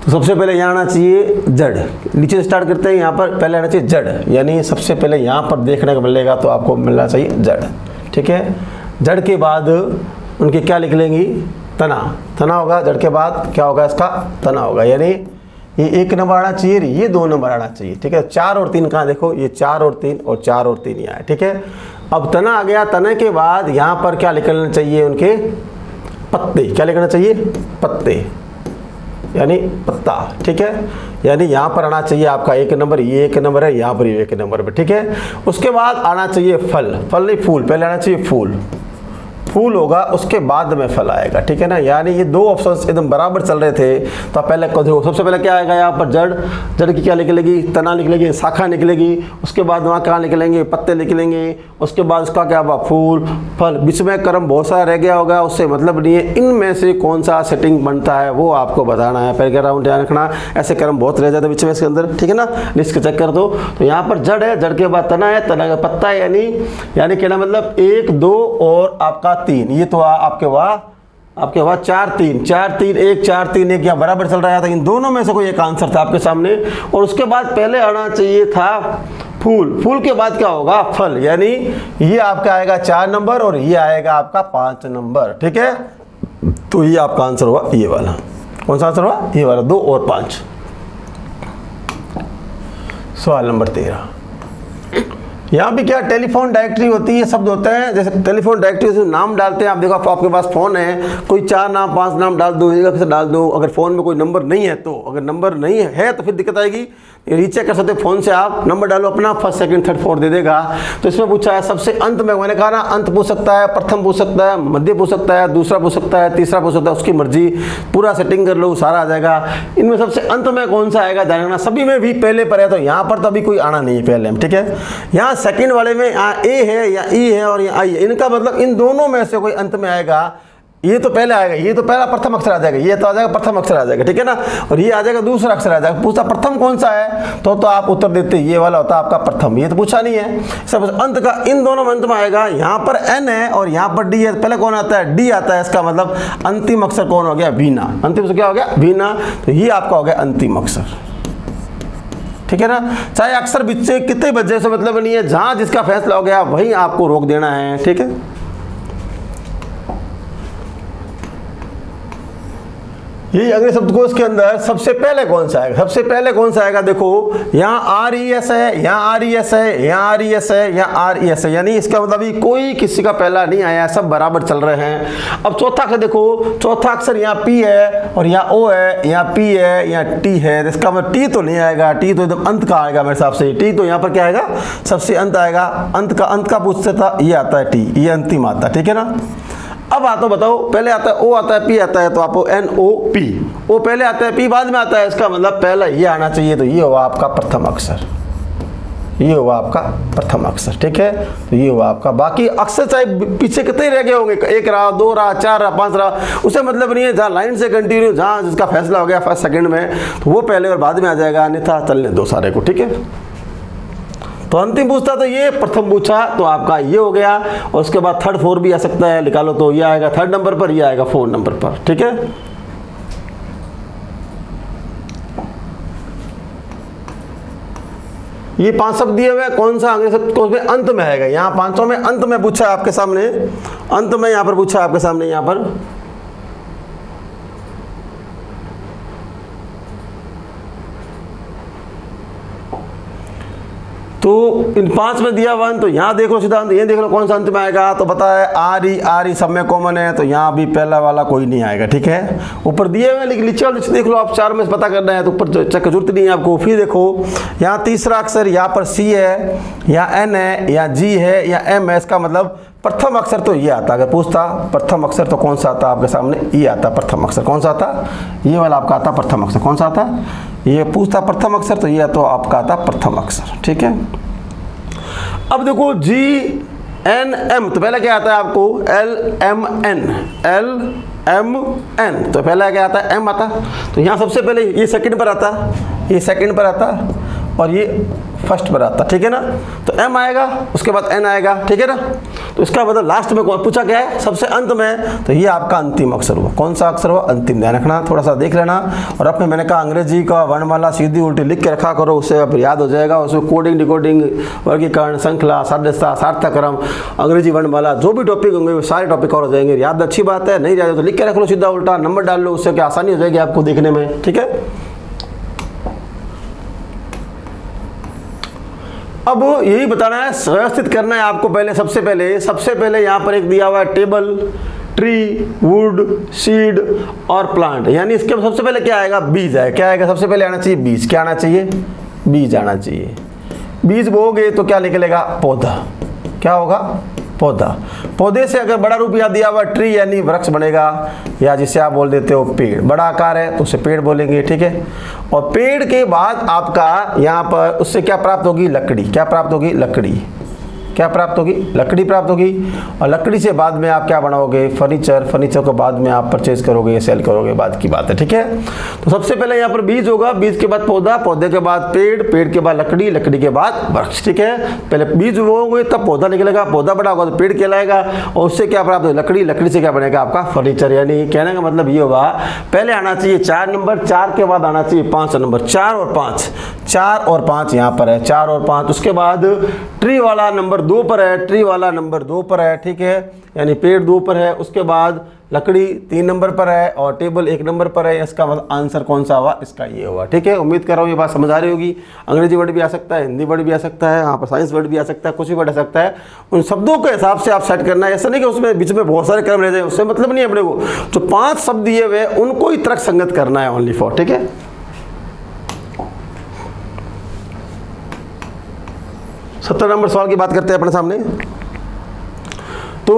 A: तो सबसे पहले यहाँ आना चाहिए जड़। नीचे स्टार्ट करते हैं, यहाँ पर पहले आना चाहिए जड़, यानी सबसे पहले यहाँ पर देखने को मिलेगा तो आपको मिलना चाहिए जड़, ठीक है। जड़ के बाद उनके क्या लिख लेंगी, तना। तना होगा, जड़ के बाद क्या होगा, इसका तना होगा, यानी ये 1 नंबर आना चाहिए, ये 2 नंबर आना चाहिए, ठीक है। 4 और 3 कहाँ, देखो ये 4 और 3 और 4 और 3 यहाँ है, ठीक है। अब तना आ गया, तने के बाद यहाँ पर क्या लिखना चाहिए, उनके पत्ते। क्या लिखना चाहिए, पत्ते, यानी पत्ता, ठीक है। यानी यहाँ पर आना चाहिए आपका 1 नंबर, ये 1 नंबर है, यहाँ पर ये 1 नंबर पर, ठीक है। उसके बाद आना चाहिए फल, फल नहीं फूल, पहले आना चाहिए फूल, फूल होगा, उसके बाद में फल आएगा, ठीक है ना। यानी ये 2 ऑप्शंस एकदम बराबर चल रहे थे। तो पहले सबसे पहले क्या आएगा यहाँ पर, जड़। जड़ की क्या निकलेगी, तना निकलेगी, शाखा निकलेगी। उसके बाद वहाँ क्या निकलेंगे, पत्ते निकलेंगे। उसके बाद उसका क्या हुआ, फूल, फल। बीच में क्रम बहुत सारा रह गया होगा, उससे मतलब नहीं है। इनमें से कौन सा सेटिंग बनता है वो आपको बताना है। पहले राउंड ध्यान रखना, ऐसे क्रम बहुत रह जाता है बीच में इसके अंदर, ठीक है ना। लिस्ट चेक कर दो। तो यहाँ पर जड़ है, जड़ के बाद तना है, तना का पत्ता है, यानी कहना मतलब 1, 2 और आपका 3। ये तो आपके वहाँ 4, 3, 4, 3, 1, 4, 3, 1 यहाँ बराबर चल रहा था। इन दोनों में से कोई एक आंसर था आपके सामने। और उसके बाद पहले आना चाहिए था फूल, फूल के बाद क्या होगा, फल। यानी ये आपका आएगा 4 नंबर और ये आएगा आपका 5 नंबर, ठीक है। तो ये आपका आंसर हुआ ये वाला। कौन सा आंसर हुआ, ये वाला, 2 और 5। सवाल नंबर 13, यहाँ भी क्या टेलीफोन डायरेक्टरी होती है, शब्द होते हैं। जैसे टेलीफोन डायरेक्टरी से नाम डालते हैं, आप देखो आपके पास फ़ोन है, कोई 4 नाम 5 नाम डाल दो, एक से डाल दो। अगर फ़ोन में कोई नंबर नहीं है तो, अगर नंबर नहीं है तो फिर दिक्कत आएगी। रीचेक कर सकते हैं फ़ोन से, आप नंबर डालो अपना, फर्स्ट सेकंड थर्ड फोर्थ दे देगा। तो इसमें पूछा है सबसे अंत में, मैंने कहा ना अंत पूछ सकता है, प्रथम पूछ सकता है, मध्य पूछ सकता है, दूसरा पूछ सकता है, तीसरा पूछ सकता है, उसकी मर्जी। पूरा सेटिंग कर लो, सारा आ जाएगा। इनमें सबसे अंत में कौन सा आएगा जानना। सभी में भी पहले पर है, तो यहाँ पर तो अभी कोई आना नहीं है पहले में, ठीक है। यहाँ सेकंड वाले में यहाँ ए है या ई है और यहाँ आई है, इनका मतलब इन दोनों में से कोई अंत में आएगा। ये तो पहले आएगा, ये तो पहला प्रथम अक्षर आ जाएगा, ये तो आ जाएगा प्रथम अक्षर आ जाएगा, ठीक है ना। और ये आ जाएगा दूसरा अक्षर आ जाएगा। पूछा प्रथम कौन सा है, तो आप उत्तर देते ये वाला होता आपका प्रथम। ये तो पूछा नहीं है। सब अंत का इन दोनों में अंत में आएगा। यहाँ पर एन है और यहाँ पर डी है, पहले कौन आता है, डी आता है। इसका मतलब अंतिम अक्षर कौन हो गया, वीणा। अंतिम अक्षर क्या हो गया, वीणा। तो ये आपका हो गया अंतिम अक्षर, ठीक है ना। चाहे अक्षर बच्चे कितने बच्चे से मतलब नहीं है, जहां जिसका फैसला हो गया वहीं आपको रोक देना है, ठीक है। यही अगले शब्दकोश के अंदर सबसे पहले कौन सा आएगा, सबसे पहले कौन सा आएगा। देखो यहाँ आर ई एस है, यहाँ आर ई एस है, यहाँ आर ई एस है, यहाँ आर ई एस है, यानी इसका मतलब ही कोई किसी का पहला नहीं आया, सब बराबर चल रहे हैं। अब चौथा अक्षर देखो, चौथा अक्षर यहाँ पी है और यहाँ ओ है, यहाँ पी है, यहाँ टी है। इसका मतलब टी तो नहीं आएगा, टी तो एकदम अंत का आएगा मेरे हिसाब से। टी तो यहाँ पर क्या आएगा, सबसे अंत आएगा। अंत का पूछते था, ये आता है टी, ये अंतिम आता है, ठीक है ना। अब आता बताओ, पहले आता है ओ आता है पी आता है, तो आपको एन ओ पी, ओ पहले आता है पी बाद में आता है। इसका मतलब पहला ये आना चाहिए, तो ये हुआ आपका प्रथम अक्षर, ये हुआ आपका प्रथम अक्षर, ठीक है। तो ये हुआ आपका, बाकी अक्षर चाहे पीछे कितने रह गए होंगे, 1 रहा, 2 रहा, 4 रहा, 5 रहा, उसे मतलब नहीं है। जहाँ लाइन से कंटिन्यू, जहाँ जिसका फैसला हो गया फर्स्ट सेकंड में, तो वो पहले और बाद में आ जाएगा, अन्यथा चलने दो सारे को, ठीक है। तो अंतिम पूछता तो ये, प्रथम पूछा तो आपका ये हो गया। और उसके बाद थर्ड फोर भी आ सकता है, निकालो तो ये आएगा थर्ड नंबर पर, ये आएगा 4 नंबर पर, ठीक है। ये 5 शब्द दिए हुए, कौन सा अंग्रेजी शब्द कौन से अंत में आएगा। यहाँ 5 में अंत में पूछा आपके सामने, अंत में यहाँ पर पूछा आपके सामने, यहाँ पर तो इन 5 में दिया 1, तो यहाँ देख लो सिद्धांत, ये देख लो कौन सा अंत में आएगा। तो पता है आर ई सब में कॉमन है, तो यहाँ भी पहला वाला कोई नहीं आएगा, ठीक है। ऊपर दिए हुए लेकिन नीचे वाले देख लो आप, 4 में पता करना है तो ऊपर चेक की जरूरत नहीं है आपको। फिर देखो यहाँ तीसरा अक्षर, यहाँ पर सी है, यहाँ एन है, यहाँ जी है, यहाँ एम है। इसका मतलब प्रथम अक्षर तो ये आता। अगर पूछता प्रथम अक्षर तो कौन सा आता आपके सामने, ये आता प्रथम अक्षर। कौन सा आता, ये वाला आपका आता प्रथम अक्षर। कौन सा आता, ये पूछता प्रथम अक्षर, तो ये तो आपका आता प्रथम अक्षर, ठीक है। अब देखो जी एन एम, तो पहले क्या आता है आपको, L M N, L M N, तो पहला क्या आता है, एम आता। तो यहाँ सबसे पहले ये सेकंड पर आता, ये सेकंड पर आता और ये फर्स्ट पर आता, ठीक है ना। तो एम आएगा, उसके बाद एन आएगा, ठीक है ना। तो इसका मतलब लास्ट में कौन पूछा क्या है, सबसे अंत में, तो ये आपका अंतिम अक्षर हुआ। कौन सा अक्षर हुआ, अंतिम। ध्यान रखना, थोड़ा सा देख लेना। और अपने मैंने कहा अंग्रेजी का वर्णमाला सीधी उल्टी लिख के रखा करो, उससे अब याद हो जाएगा। उसमें कोडिंग डिकोडिंग, वर्गीकरण, श्रृंखला, सादृश्यता, सार्थक्रम, अंग्रेजी वर्णमाला, जो भी टॉपिक होंगे वो सारे टॉपिक और हो जाएंगे। याद अच्छी बात है, नहीं याद तो लिख के रख लो सीधा उल्टा, नंबर डाल लो, उससे क्या आसानी हो जाएगी आपको देखने में, ठीक है। अब यही बताना है, व्यवस्थित करना है आपको। पहले सबसे पहले यहाँ पर एक दिया हुआ है टेबल, ट्री, वुड, सीड और प्लांट। यानी इसके सबसे पहले क्या आएगा, बीज है। क्या आएगा, सबसे पहले आना चाहिए बीज। क्या आना चाहिए, बीज आना चाहिए। बीज बोओगे तो क्या निकलेगा, पौधा। क्या होगा, पौधा। पौधे से अगर बड़ा रूप यहाँ दिया हुआ ट्री यानी वृक्ष बनेगा, या जिसे आप बोल देते हो पेड़। बड़ा आकार है तो उसे पेड़ बोलेंगे, ठीक है। और पेड़ के बाद आपका यहाँ पर उससे क्या प्राप्त होगी, लकड़ी। क्या प्राप्त होगी, लकड़ी। क्या प्राप्त होगी, लकड़ी प्राप्त होगी। और लकड़ी से बाद में आप क्या बनाओगे, फर्नीचर। फर्नीचर को बाद में आप परचेज करोगे, सेल करोगे, बाद की बात है, ठीक है। तो सबसे पहले यहाँ पर बीज होगा, बीज के बाद पौधा, पौधे के बाद पेड़, पेड़ के बाद लकड़ी, लकड़ी के बाद वृक्ष, ठीक है। पहले बीज बोओगे तब पौधा निकलेगा, पौधा बड़ा होगा तो पेड़ कहलाएगा, और उससे क्या प्राप्त होगा, लकड़ी, लकड़ी से क्या बनेगा आपका फर्नीचर। यानी कहने का मतलब ये होगा, पहले आना चाहिए 4 नंबर, 4 के बाद आना चाहिए 5 नंबर। 4 और 5, 4 और 5 यहाँ पर है, 4 और 5। उसके बाद ट्री वाला नंबर 2 पर है, ट्री वाला नंबर 2 पर है, ठीक है। यानी पेड़ 2 पर है। उसके बाद लकड़ी 3 नंबर पर है और टेबल 1 नंबर पर है। इसका मतलब आंसर कौन सा हुआ, इसका ये हुआ। ठीक है, उम्मीद कर रहा हूँ ये बात समझ आ रही होगी। अंग्रेजी वर्ड भी आ सकता है, हिंदी वर्ड भी आ सकता है, यहाँ पर साइंस वर्ड भी आ सकता है, कुछ भी वर्ड आ सकता है। उन शब्दों के हिसाब से आप सेट करना है। ऐसा नहीं कि उसमें बीच में बहुत सारे क्रम रह जाए, उससे मतलब नहीं है। अपने को जो 5 शब्द दिए हुए उनको ही तर्क संगत करना है, ओनली फॉर। ठीक है, 70 नंबर सवाल की बात करते हैं अपने सामने। तो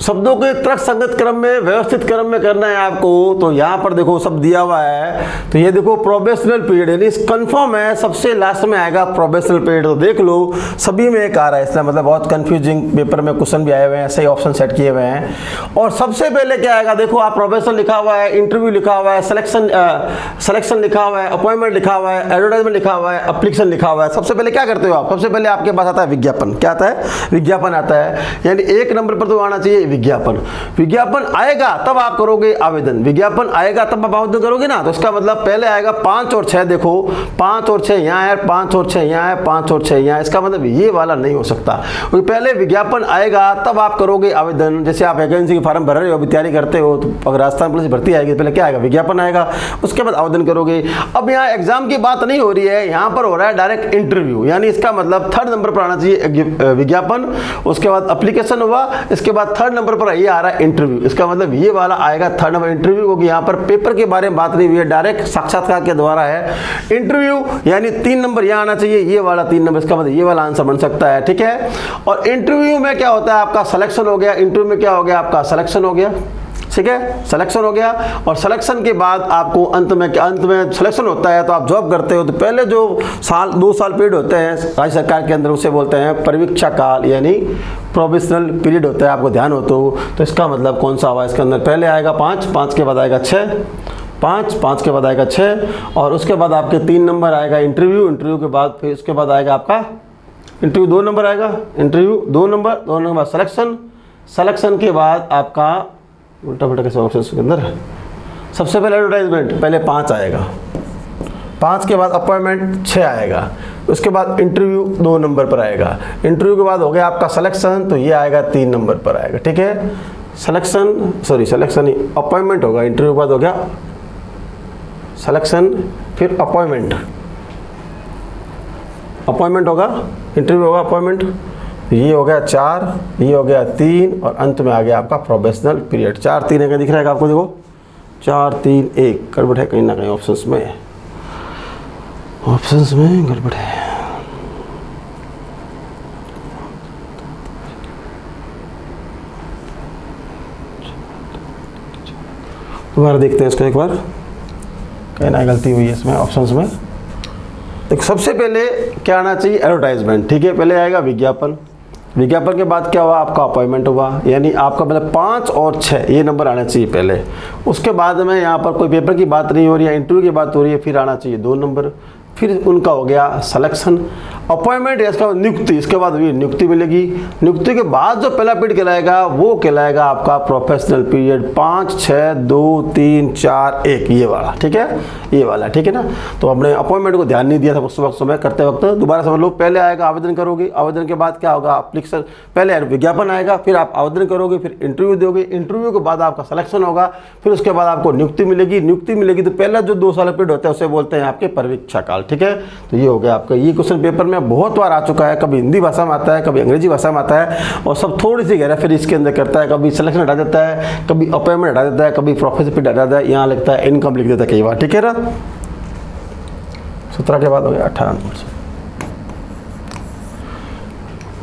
A: शब्दों के तर्क संगत क्रम में, व्यवस्थित क्रम में करना है आपको। तो यहाँ पर देखो सब दिया हुआ है। तो ये देखो प्रोबेशनल पीरियड, यानी कंफर्म है सबसे लास्ट में आएगा प्रोबेशनल पीरियड। तो देख लो सभी में एक आ रहा है, इसलिए मतलब बहुत कंफ्यूजिंग पेपर में क्वेश्चन भी आए हुए हैं, सही ऑप्शन सेट किए हुए हैं। और सबसे पहले क्या आएगा, देखो आप प्रोबेशनल लिखा हुआ है, इंटरव्यू लिखा हुआ है, सिलेक्शन लिखा हुआ है, अपॉइंटमेंट लिखा हुआ है, एडवर्टाइजमेंट लिखा हुआ है, एप्लीकेशन लिखा हुआ है। सबसे पहले क्या करते हो आप, सबसे पहले आपके पास आता है विज्ञापन। क्या आता है, विज्ञापन आता है। यानी 1 नंबर पर तो आना चाहिए विज्ञापन। विज्ञापन आएगा तब आप करोगे आवेदन, विज्ञापन आएगा तब आप आवेदन करोगे ना। तो इसका मतलब पहले आएगा 5 और 6, देखो 5 और 6 यहाँ है, 5 और 6 यहाँ है, 5 और 6 यहाँ। इसका मतलब ये वाला नहीं हो सकता, क्योंकि पहले विज्ञापन आएगा तब आप करोगे आवेदन। जैसे आप वैकेंसी की फॉर्म भर रहे हो, अभी तैयारी करते हो, तो अगर राजस्थान पुलिस भर्ती आएगी पहले क्या आएगा, विज्ञापन आएगा, उसके बाद आवेदन करोगे। अब यहाँ एग्जाम की बात नहीं हो रही है, यहाँ पर हो रहा है डायरेक्ट इंटरव्यू। यानी इसका मतलब 3rd नंबर पर आना चाहिए विज्ञापन, उसके बाद एप्लीकेशन हुआ, इसके बाद 3rd नंबर पर ये आ रहा है इंटरव्यू। इसका मतलब ये वाला आएगा 3rd नंबर इंटरव्यू, क्योंकि यहाँ पर पेपर के बारे में बात नहीं हुई है, डायरेक्ट साक्षात्कार के द्वारा है इंटरव्यू। यानी 3 नंबर यहाँ आना चाहिए, ये वाला 3 नंबर, इसका मतलब ये वाला आंसर बन सकता है। ठीक है, और इंटरव्यू में क्या होता है, आपका सिलेक्शन हो गया। इंटरव्यू में क्या हो गया, आपका सिलेक्शन हो गया। ठीक है, सिलेक्शन हो गया, और सिलेक्शन के बाद आपको अंत में सिलेक्शन होता है तो आप जॉब करते हो। तो पहले जो 2 साल पीरियड होते हैं राज्य सरकार के अंदर, उसे बोलते हैं परीक्षा काल, यानी प्रोबेशनल पीरियड होता है। आपको ध्यान हो तो इसका मतलब कौन सा हुआ, इसके अंदर पहले आएगा 5 के बाद आएगा 6, 5 के बाद आएगा 6, और उसके बाद आपके 3 नंबर आएगा इंटरव्यू के बाद फिर उसके बाद आएगा आपका इंटरव्यू 2 नंबर आएगा, इंटरव्यू 2 नंबर सिलेक्शन के बाद आपका उल्टा पुल्टा कैसे ऑप्शन के अंदर सबसे पहले एडवर्टाइजमेंट, पहले 5 आएगा, 5 के बाद अपॉइंटमेंट 6 आएगा, उसके बाद इंटरव्यू 2 नंबर पर आएगा, इंटरव्यू के बाद हो गया आपका सिलेक्शन, तो ये आएगा 3 नंबर पर आएगा। ठीक है, सिलेक्शन ही अपॉइंटमेंट होगा, इंटरव्यू के बाद हो गया सिलेक्शन, फिर अपॉइंटमेंट होगा, इंटरव्यू होगा, अपॉइंटमेंट, ये हो गया 4, ये हो गया 3, और अंत में आ गया आपका प्रोबेशनल पीरियड। 4 3 है, दिख रहा है आपको, देखो 4 3 1 गड़बड़ है कहीं ना कहीं, ऑप्शंस में गड़बड़ है। दोबारा देखते हैं इसको एक बार, कहीं ना गलती हुई है इसमें ऑप्शंस में। तो सबसे पहले क्या आना चाहिए, एडवर्टाइजमेंट। ठीक है, पहले आएगा विज्ञापन के बाद क्या हुआ, आपका अपॉइंटमेंट हुआ। यानी आपका मतलब 5 और 6 ये नंबर आना चाहिए पहले। उसके बाद में यहाँ पर कोई पेपर की बात नहीं हो रही है, इंटरव्यू की बात हो रही है, फिर आना चाहिए 2 नंबर, फिर उनका हो गया सिलेक्शन, अपॉइंटमेंट, इसका नियुक्ति, इसके बाद भी नियुक्ति मिलेगी। नियुक्ति के बाद जो पहला पीरियड कहलाएगा वो कहलाएगा आपका प्रोफेशनल पीरियड, 5 6 2 3 4 1 ये वाला। ठीक है, ये वाला, ठीक है ना। तो हमने अपॉइंटमेंट को ध्यान नहीं दिया था उस वक्त समय करते वक्त, दोबारा समझ लो। पहले आएगा आवेदन करोगे, आवेदन के बाद क्या होगा, एप्लीकेशन, पहले विज्ञापन आएगा, फिर आप आवेदन करोगे, फिर इंटरव्यू दोगे, इंटरव्यू के बाद आपका सिलेक्शन होगा, फिर उसके बाद आपको नियुक्ति मिलेगी। तो पहला जो 2 साल पीरियड होता है उसे बोलते हैं आपके परीक्षा काल। ठीक है, तो ये हो गया आपका। ये क्वेश्चन पेपर में बहुत बार आ चुका है, कभी हिंदी भाषा में आता है, कभी अंग्रेजी भाषा में आता है, और सब थोड़ी सी गहरा फिर इसके अंदर करता है। कभी सिलेक्शन हटा देता है, कभी अपॉइंटमेंट हटा देता है, कभी प्रोफेसर पीरियड हटा देता है, यहाँ लगता है इनकम लिख देता है कई बार। ठीक है ना, 17 के बाद हो गया 18 नंबर से।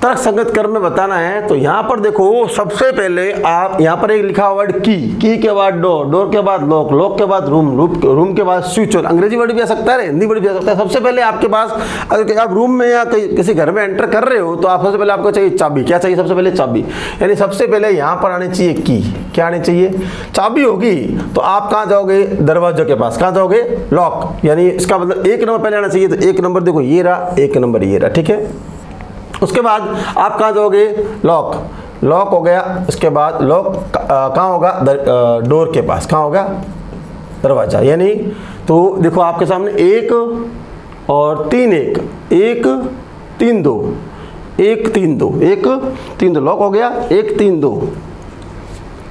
A: तर्क संगत क्रम में बताना है। तो यहाँ पर देखो सबसे पहले आप यहाँ पर एक लिखा वर्ड की के बाद डोर के बाद लॉक के बाद रूम के बाद स्विच। और अंग्रेजी वर्ड भी आ सकता है, हिंदी वर्ड भी आ सकता है। सबसे पहले आपके पास अगर आप रूम में या किसी घर में एंटर कर रहे हो तो आप सबसे पहले आपको चाहिए चाबी। क्या चाहिए सबसे पहले? चाबी। यानी सबसे पहले यहाँ पर आनी चाहिए की। क्या आनी चाहिए? चाबी होगी। तो आप कहाँ जाओगे? दरवाजे के पास। कहाँ जाओगे? लॉक। यानी इसका मतलब 1 नंबर पहले आना चाहिए। तो 1 नंबर देखो ये रहा, 1 नंबर ये रहा। ठीक है, उसके बाद आप कहाँ जाओगे? लॉक हो गया। उसके बाद लॉक कहाँ होगा? डोर के पास। कहाँ होगा? दरवाजा। यानी तो देखो आपके सामने 1 और 3 1 1 3 2 1 3 2 1 3 2 लॉक हो गया। 1 3 2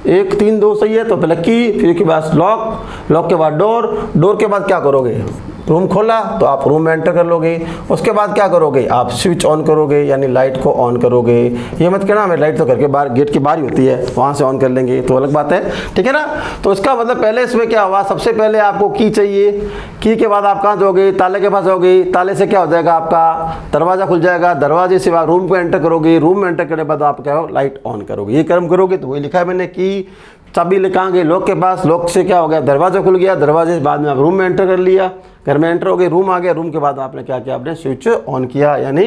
A: 1 3 2 सही है। तो पहले की, फिर के बाद लॉक, लॉक के बाद डोर, डोर के बाद क्या करोगे, रूम खोला तो आप रूम में एंटर कर लोगे। उसके बाद क्या करोगे, आप स्विच ऑन करोगे यानी लाइट को ऑन करोगे। ये मत कहना हमें लाइट तो घर के बाहर, गेट की बाहर ही होती है, वहाँ से ऑन कर लेंगे तो अलग बात है, ठीक है ना। तो इसका मतलब पहले इसमें क्या हुआ, सबसे पहले आपको की चाहिए, की के बाद आप कहाँ जाओगे, ताले के पास जाओगे, ताले से क्या हो जाएगा, आपका दरवाज़ा खुल जाएगा, दरवाजे से आप रूम को एंटर करोगे, रूम में एंटर करने के बाद आप क्या हो, लाइट ऑन करोगे। ये कर्म करोगे तो वही लिखा है मैंने कि चाबी लिखाएंगे लॉक के पास, लॉक से क्या हो गया, दरवाजा खुल गया, दरवाजे के बाद में आप रूम में एंटर कर लिया, घर में एंटर हो गए, रूम आ गया, रूम के बाद आपने क्या किया, आपने स्विच ऑन किया। यानी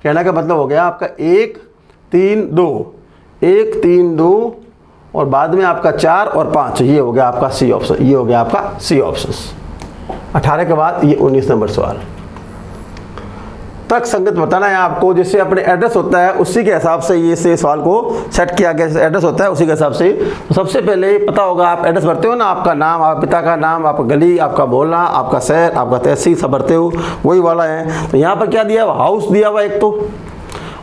A: कहने का मतलब हो गया आपका 1 3 2, 1 3 2 और बाद में आपका 4 और 5, ये हो गया आपका सी ऑप्शन, ये हो गया आपका सी ऑप्शन। 18 के बाद ये 19 नंबर सवाल। तर्क संगत बताना है आपको, जिससे अपने एड्रेस होता है उसी के हिसाब से ये से सवाल को सेट किया गया, जैसे एड्रेस होता है उसी के हिसाब से। तो सबसे पहले पता होगा, आप एड्रेस भरते हो ना, आपका नाम, आपके पिता का नाम, आपका गली, आपका मोहल्ला, आपका शहर, आपका तहसील सब भरते हो, वही वाला है। तो यहाँ पर क्या दिया हुआ, हाउस दिया हुआ एक तो,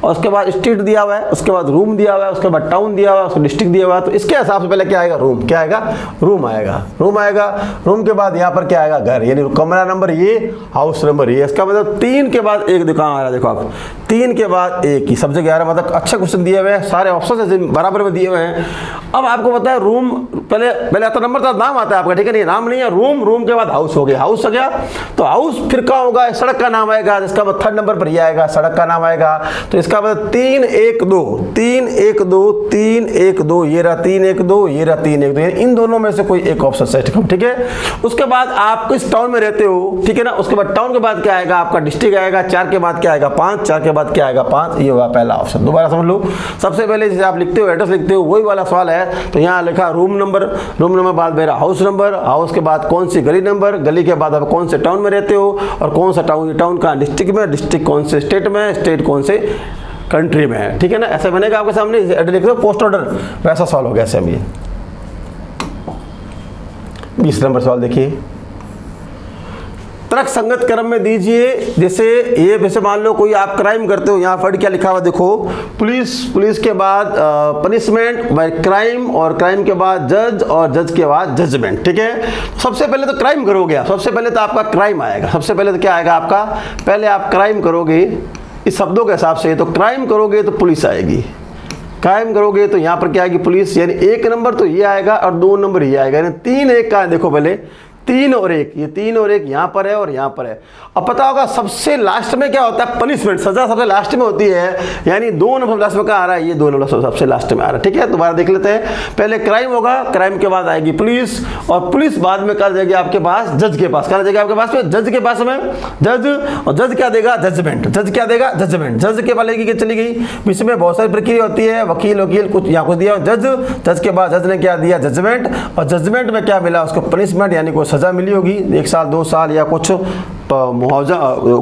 A: और उसके बाद स्ट्रीट दिया हुआ है, उसके बाद रूम दिया हुआ है, उसके बाद टाउन दिया हुआ है, उसको डिस्ट्रिक्ट दिया हुआ है। तो इसके हिसाब से पहले क्या आएगा, रूम, क्या आएगा, रूम आएगा, रूम आएगा। रूम के बाद यहाँ पर क्या आएगा, घर, यानी कमरा नंबर ये, हाउस नंबर ये। इसका मतलब 3 के बाद 1 दुकान आ रहा है, देखो आप 3 के बाद 1 ही सब जगह आ रहा है। मतलब अच्छे क्वेश्चन दिए हुए हैं, सारे ऑप्शन बराबर में दिए हुए हैं। अब आपको पता है रूम पहले आता नंबर था, नाम आता है आपका, ठीक है, नहीं नाम नहीं है, रूम, रूम के बाद हाउस हो गया, हाउस हो गया तो हाउस फिर क्या होगा, सड़क का नाम आएगा, जिसका मतलब 3rd नंबर पर ही आएगा, सड़क का नाम आएगा। तो इसका मतलब 3 1 2 3 1 2 3 1 2, ये रहा 3 1 2, ये रहा 3 1 2, इन दोनों में से कोई एक ऑप्शन सेट करो, ठीक है। उसके बाद आप किस टाउन में रहते हो, ठीक है ना। उसके बाद टाउन के बाद क्या आएगा, आपका डिस्ट्रिक्ट आएगा, 4 के बाद क्या आएगा, 5, 4 के बाद क्या आएगा, 5, ये होगा पहला ऑप्शन। दोबारा समझ लो, सबसे पहले जैसे आप लिखते हो एड्रेस लिखते हो, वही वाला सवाल है। तो यहाँ लिखा रूम नंबर, रूम नंबर बाद मेरा हाउस नंबर, हाउस के बाद कौन सी गली नंबर, गली के बाद आप कौन से टाउन में रहते हो, और कौन सा टाउन, टाउन का डिस्ट्रिक्ट में, डिस्ट्रिक्ट कौन से स्टेट में, स्टेट कौन से कंट्री में है, ठीक है ना। ऐसा बनेगा आपके सामने, एड्रेस लिख दो, पोस्ट ऑर्डर, वैसा सवाल हो गया सेम। ये 20 नंबर सवाल देखिए, तर्क संगत क्रम में दीजिए। जैसे ये वैसे मान लो कोई आप क्राइम करते हो, यहाँ पर क्या लिखा हुआ देखो, पुलिस, पुलिस के बाद पनिशमेंट बाय क्राइम, और क्राइम के बाद जज, और जज के बाद जजमेंट, ठीक है। सबसे पहले तो क्राइम करोगे, सबसे पहले तो आपका क्राइम आएगा, सबसे पहले तो क्या आएगा आपका, पहले आप क्राइम करोगे इस शब्दों के हिसाब से। तो क्राइम करोगे तो पुलिस आएगी, क्राइम करोगे तो यहाँ पर क्या आएगी, पुलिस, यानी 1 नंबर तो ये आएगा और 2 नंबर ये आएगा, यानी 3 1 का है। देखो पहले 3 और 1, ये 3 और 1 यहाँ पर है और यहाँ पर है। अब पता होगा सबसे लास्ट में क्या होता है, पनिशमेंट, सजा सबसे लास्ट में होती है, यानी 2 नंबर लास्ट में क्या आ रहा है, ये 2 नंबर सबसे लास्ट में आ रहा है, ठीक है। दोबारा देख लेते हैं, पहले क्राइम होगा, क्राइम के बाद आएगी पुलिस, और पुलिस बाद में कर जाएगी आपके पास जज के पास, कर जाएगी आपके पास में जज के पास में जज, और जज क्या देगा, जजमेंट, जज क्या देगा, जजमेंट, जज के पास लेगी चली गई। इसमें बहुत सारी प्रक्रिया होती है, वकील वकील कुछ यहाँ कुछ दिया, जज, जज के बाद जज ने क्या दिया, जजमेंट, और जजमेंट में क्या मिला उसको, पनिशमेंट, यानी कोई सजा मिली होगी, 1 साल 2 साल या कुछ मुआवजा,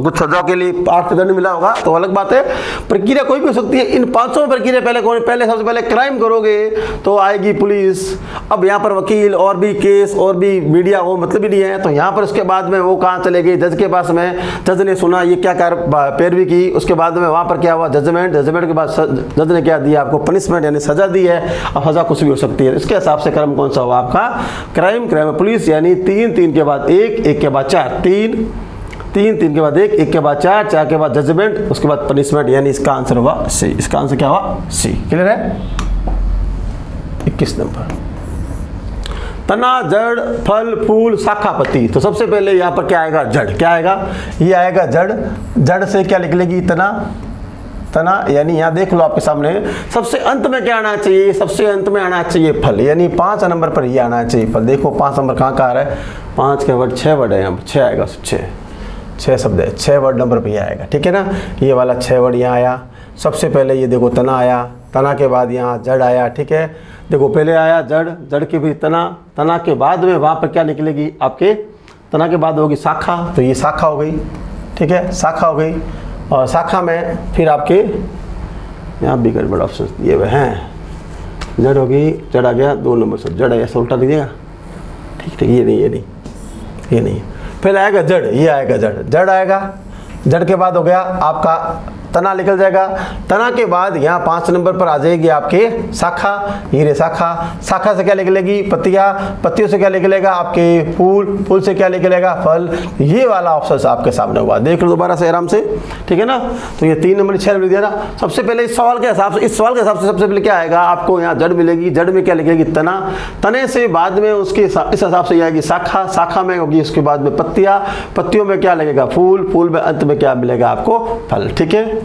A: कुछ सजा के लिए 8 दंड मिला होगा, तो अलग बात है। प्रक्रिया कोई भी हो सकती है। इन 5 प्रक्रिया पहले सबसे पहले क्राइम करोगे तो आएगी पुलिस, अब यहाँ पर वकील, और भी केस, और भी मीडिया, वो मतलब ही नहीं है। तो यहाँ पर उसके बाद में वो कहाँ चले गए, जज के पास में, जज ने सुना ये क्या कर पैरवी की, उसके बाद में वहाँ पर क्या हुआ, जजमेंट, जजमेंट के बाद जज ने क्या दिया आपको, पनिशमेंट, यानी सजा दी है। अब सजा कुछ भी हो सकती है, इसके हिसाब से क्रम कौन सा हुआ आपका, क्राइम, क्राइम पुलिस, यानी 3 3 के बाद 1 1 के बाद 4, 3 3 3 के बाद 1 1 के बाद 4 4 के बाद जजमेंट, उसके बाद पनिशमेंट, यानी इसका आंसर हुआ सी। इसका आंसर क्या हुआ, सी। क्लियर है। 21 नंबर, तना, जड़, फल, फूल, शाखा, पत्ती। तो सबसे पहले यहाँ पर क्या आएगा, जड़, क्या आएगा, ये आएगा जड़, जड़ से क्या निकलेगी, तना, तना, यानी यहाँ देख लो आपके सामने, सबसे अंत में क्या आना चाहिए, सबसे अंत में आना चाहिए फल, यानी 5 नंबर पर ये आना चाहिए फल। देखो 5 नंबर कहाँ आ रहा है, 5 के वर्ड 6 वर्ड है, यहाँ पर 6 आएगा, 6 शब्द है, 6 वर्ड नंबर पर यह आएगा, ठीक है ना। ये वाला 6 वर्ड यहाँ आया। सबसे पहले ये देखो तना आया, तना के बाद यहाँ जड़ आया, ठीक है। देखो पहले आया जड़, जड़ के भी तना, तना के बाद में वहाँ पर क्या निकलेगी आपके, तना के बाद होगी शाखा, तो ये शाखा हो गई, ठीक है, शाखा हो गई। और शाखा में फिर आपके यहाँ भी गड़बड़ ऑप्शन दिए हुए हैं, जड़ होगी, जड़ आ गया 2 नंबर से, जड़ ऐसा उल्टा दीजिएगा, ठीक ठीक, ये नहीं, ये नहीं, ये नहीं। फिर आएगा जड़, ये आएगा जड़, जड़ आएगा, जड़ के बाद हो गया आपका तना निकल जाएगा। तना के बाद यहाँ 5 नंबर पर आ जाएगी आपके शाखा, ये रे शाखा। शाखा से क्या निकलेगी? पत्तियाँ। पत्तियों से क्या निकलेगा? आपके फूल। फूल से क्या निकलेगा? फल। ये वाला ऑप्शन आपके सामने हुआ, देख लो दोबारा से आराम से, ठीक है ना। तो ये 3 नंबर 6 लिख दिया ना। सबसे पहले इस सवाल के हिसाब से सबसे पहले क्या आएगा? आपको यहाँ जड़ मिलेगी। जड़ में क्या लिखेगी? तना। तने से बाद में उसके इस हिसाब से आएगी शाखा। शाखा में होगी उसके बाद में पत्तियाँ। पत्तियों में क्या लगेगा? फूल। फूल में अंत में क्या मिलेगा आपको? फल, ठीक है।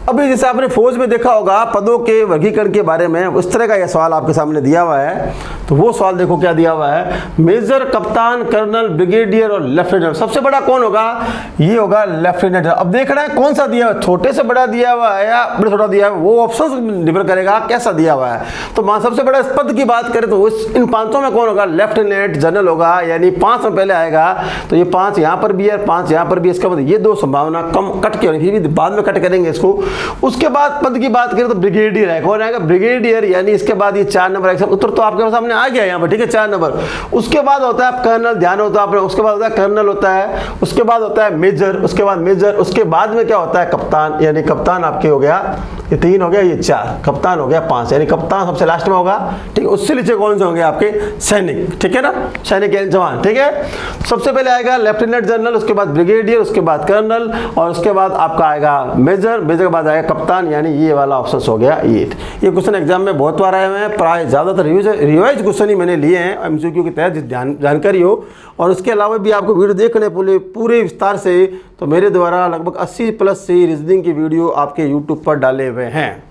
A: अभी जैसे आपने फौज में देखा होगा पदों के वर्गीकरण के बारे में, उस तरह का यह सवाल आपके सामने दिया हुआ है। तो वो सवाल देखो क्या दिया हुआ है, मेजर, कप्तान, कर्नल, ब्रिगेडियर और लेफ्टिनेंट। सबसे बड़ा कौन होगा? ये होगा लेफ्टिनेंट। अब देखना है कौन सा दिया हुआ है, छोटे से बड़ा दिया हुआ है या बड़े छोटा दिया हुआ है, वो ऑप्शन निर्भर करेगा कैसा दिया हुआ है। तो सबसे बड़ा इस पद की बात करें तो इन 5 में कौन होगा? लेफ्टिनेंट जनरल होगा, यानी 5 में पहले आएगा। तो ये 5 यहाँ पर भी है, 5 यहाँ पर भी। इसका मतलब ये 2 संभावना कम कट के होनी, फिर भी बाद में कट करेंगे इसको। उसके बाद पद की बात करें तो ब्रिगेडियर है। कौन आएगा? ब्रिगेडियर, यानी इसके बाद ये 4 नंबर आएगा। उत्तर तो आपके सामने आ गया यहाँ पर, ठीक है, 4 नंबर। उसके बाद होता है कर्नल, ध्यान होता है आपने। उसके बाद होता है कर्नल होता है, उसके बाद होता है मेजर, उसके बाद मेजर, उसके बाद में क्या होता है? कप्तान, यानी कप्तान आपके हो गया, ये 3 हो गया, ये 4, कप्तान हो गया 5, यानी कप्तान सबसे लास्ट में होगा, ठीक है। उससे नीचे कौन से होंगे? आपके सैनिक, ठीक है ना, सैनिक यानी जवान, ठीक है। सबसे पहले आएगा लेफ्टिनेंट जनरल, उसके बाद ब्रिगेडियर, उसके बाद कर्नल, और उसके बाद आपका आएगा मेजर। मेजर के बाद आएगा कप्तान, यानी ये वाला ऑप्शन हो गया। ये क्वेश्चन एग्जाम में बहुत बार आए हुए हैं, प्राय ज्यादातर रिवाइज क्वेश्चन ही मैंने लिए हैं एमसीक्यू के तहत, जानकारी हो। और उसके अलावा भी आपको वीडियो देखने पूरे विस्तार से, तो मेरे द्वारा लगभग 80+ से रीजनिंग की वीडियो आपके यूट्यूब पर डाले हुए हैं।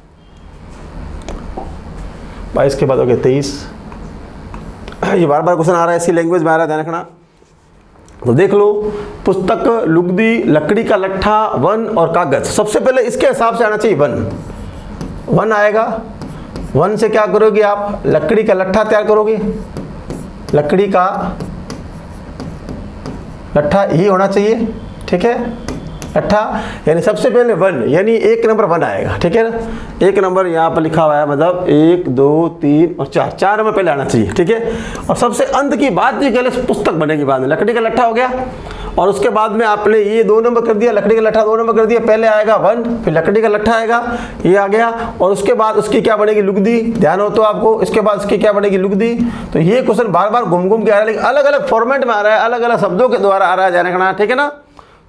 A: 22 के बाद हो गया 23। ये बार बार क्वेश्चन आ रहा है, इसी लैंग्वेज में आ रहा है, ध्यान रखना। तो देख लो, पुस्तक, लुगदी, लकड़ी का लट्ठा, वन और कागज। सबसे पहले इसके हिसाब से आना चाहिए वन आएगा। वन से क्या करोगे आप? लकड़ी का लट्ठा तैयार करोगे। लकड़ी का लट्ठा ये होना चाहिए, ठीक है, लट्ठा। यानी सबसे पहले वन, यानी 1 नंबर 1 आएगा, ठीक है ना। 1 नंबर यहाँ पर लिखा हुआ है, मतलब 1 2 3 और 4 नंबर पहले आना चाहिए, ठीक है। और सबसे अंत की बात भी पहले पुस्तक बनेगी बाद में। लकड़ी का लट्ठा हो गया, और उसके बाद में आपने ये 2 नंबर कर दिया, लकड़ी का लट्ठा 2 नंबर कर दिया। पहले आएगा 1, फिर लकड़ी का लट्ठा आएगा, ये आ गया। और उसके बाद उसकी क्या बनेगी? लुगदी, ध्यान हो तो आपको। इसके बाद उसकी क्या बनेगी? लुगदी। तो ये क्वेश्चन बार बार घूम के आ रहा है, लेकिन अलग अलग फॉर्मेट में आ रहा है, अलग अलग शब्दों के द्वारा आ रहा है, ध्यान रखना, ठीक है ना।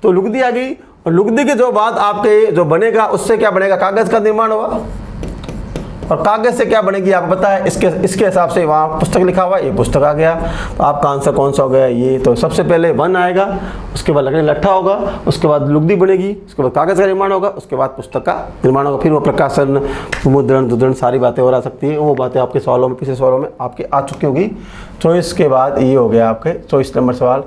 A: तो लुगदी आ गई, और लुगदी के जो बाद आपके जो बनेगा उससे क्या बनेगा? कागज का निर्माण होगा। और कागज से क्या बनेगी आपको पता है? इसके हिसाब से वहाँ पुस्तक लिखा हुआ है, ये पुस्तक आ गया। तो आपका आंसर कौन सा हो गया? ये। तो सबसे पहले 1 आएगा, उसके बाद लकड़ी लट्ठा होगा, उसके बाद लुगदी बनेगी, उसके बाद कागज का निर्माण होगा, उसके बाद पुस्तक का निर्माण होगा। फिर वो प्रकाशन, मुद्रण, दुद्रण सारी बातें हो रहा सकती है। वो बातें आपके सवालों में, पिछले सवालों में आपके आ चुकी होगी। 24 के बाद ये हो गया आपके 24 नंबर सवाल।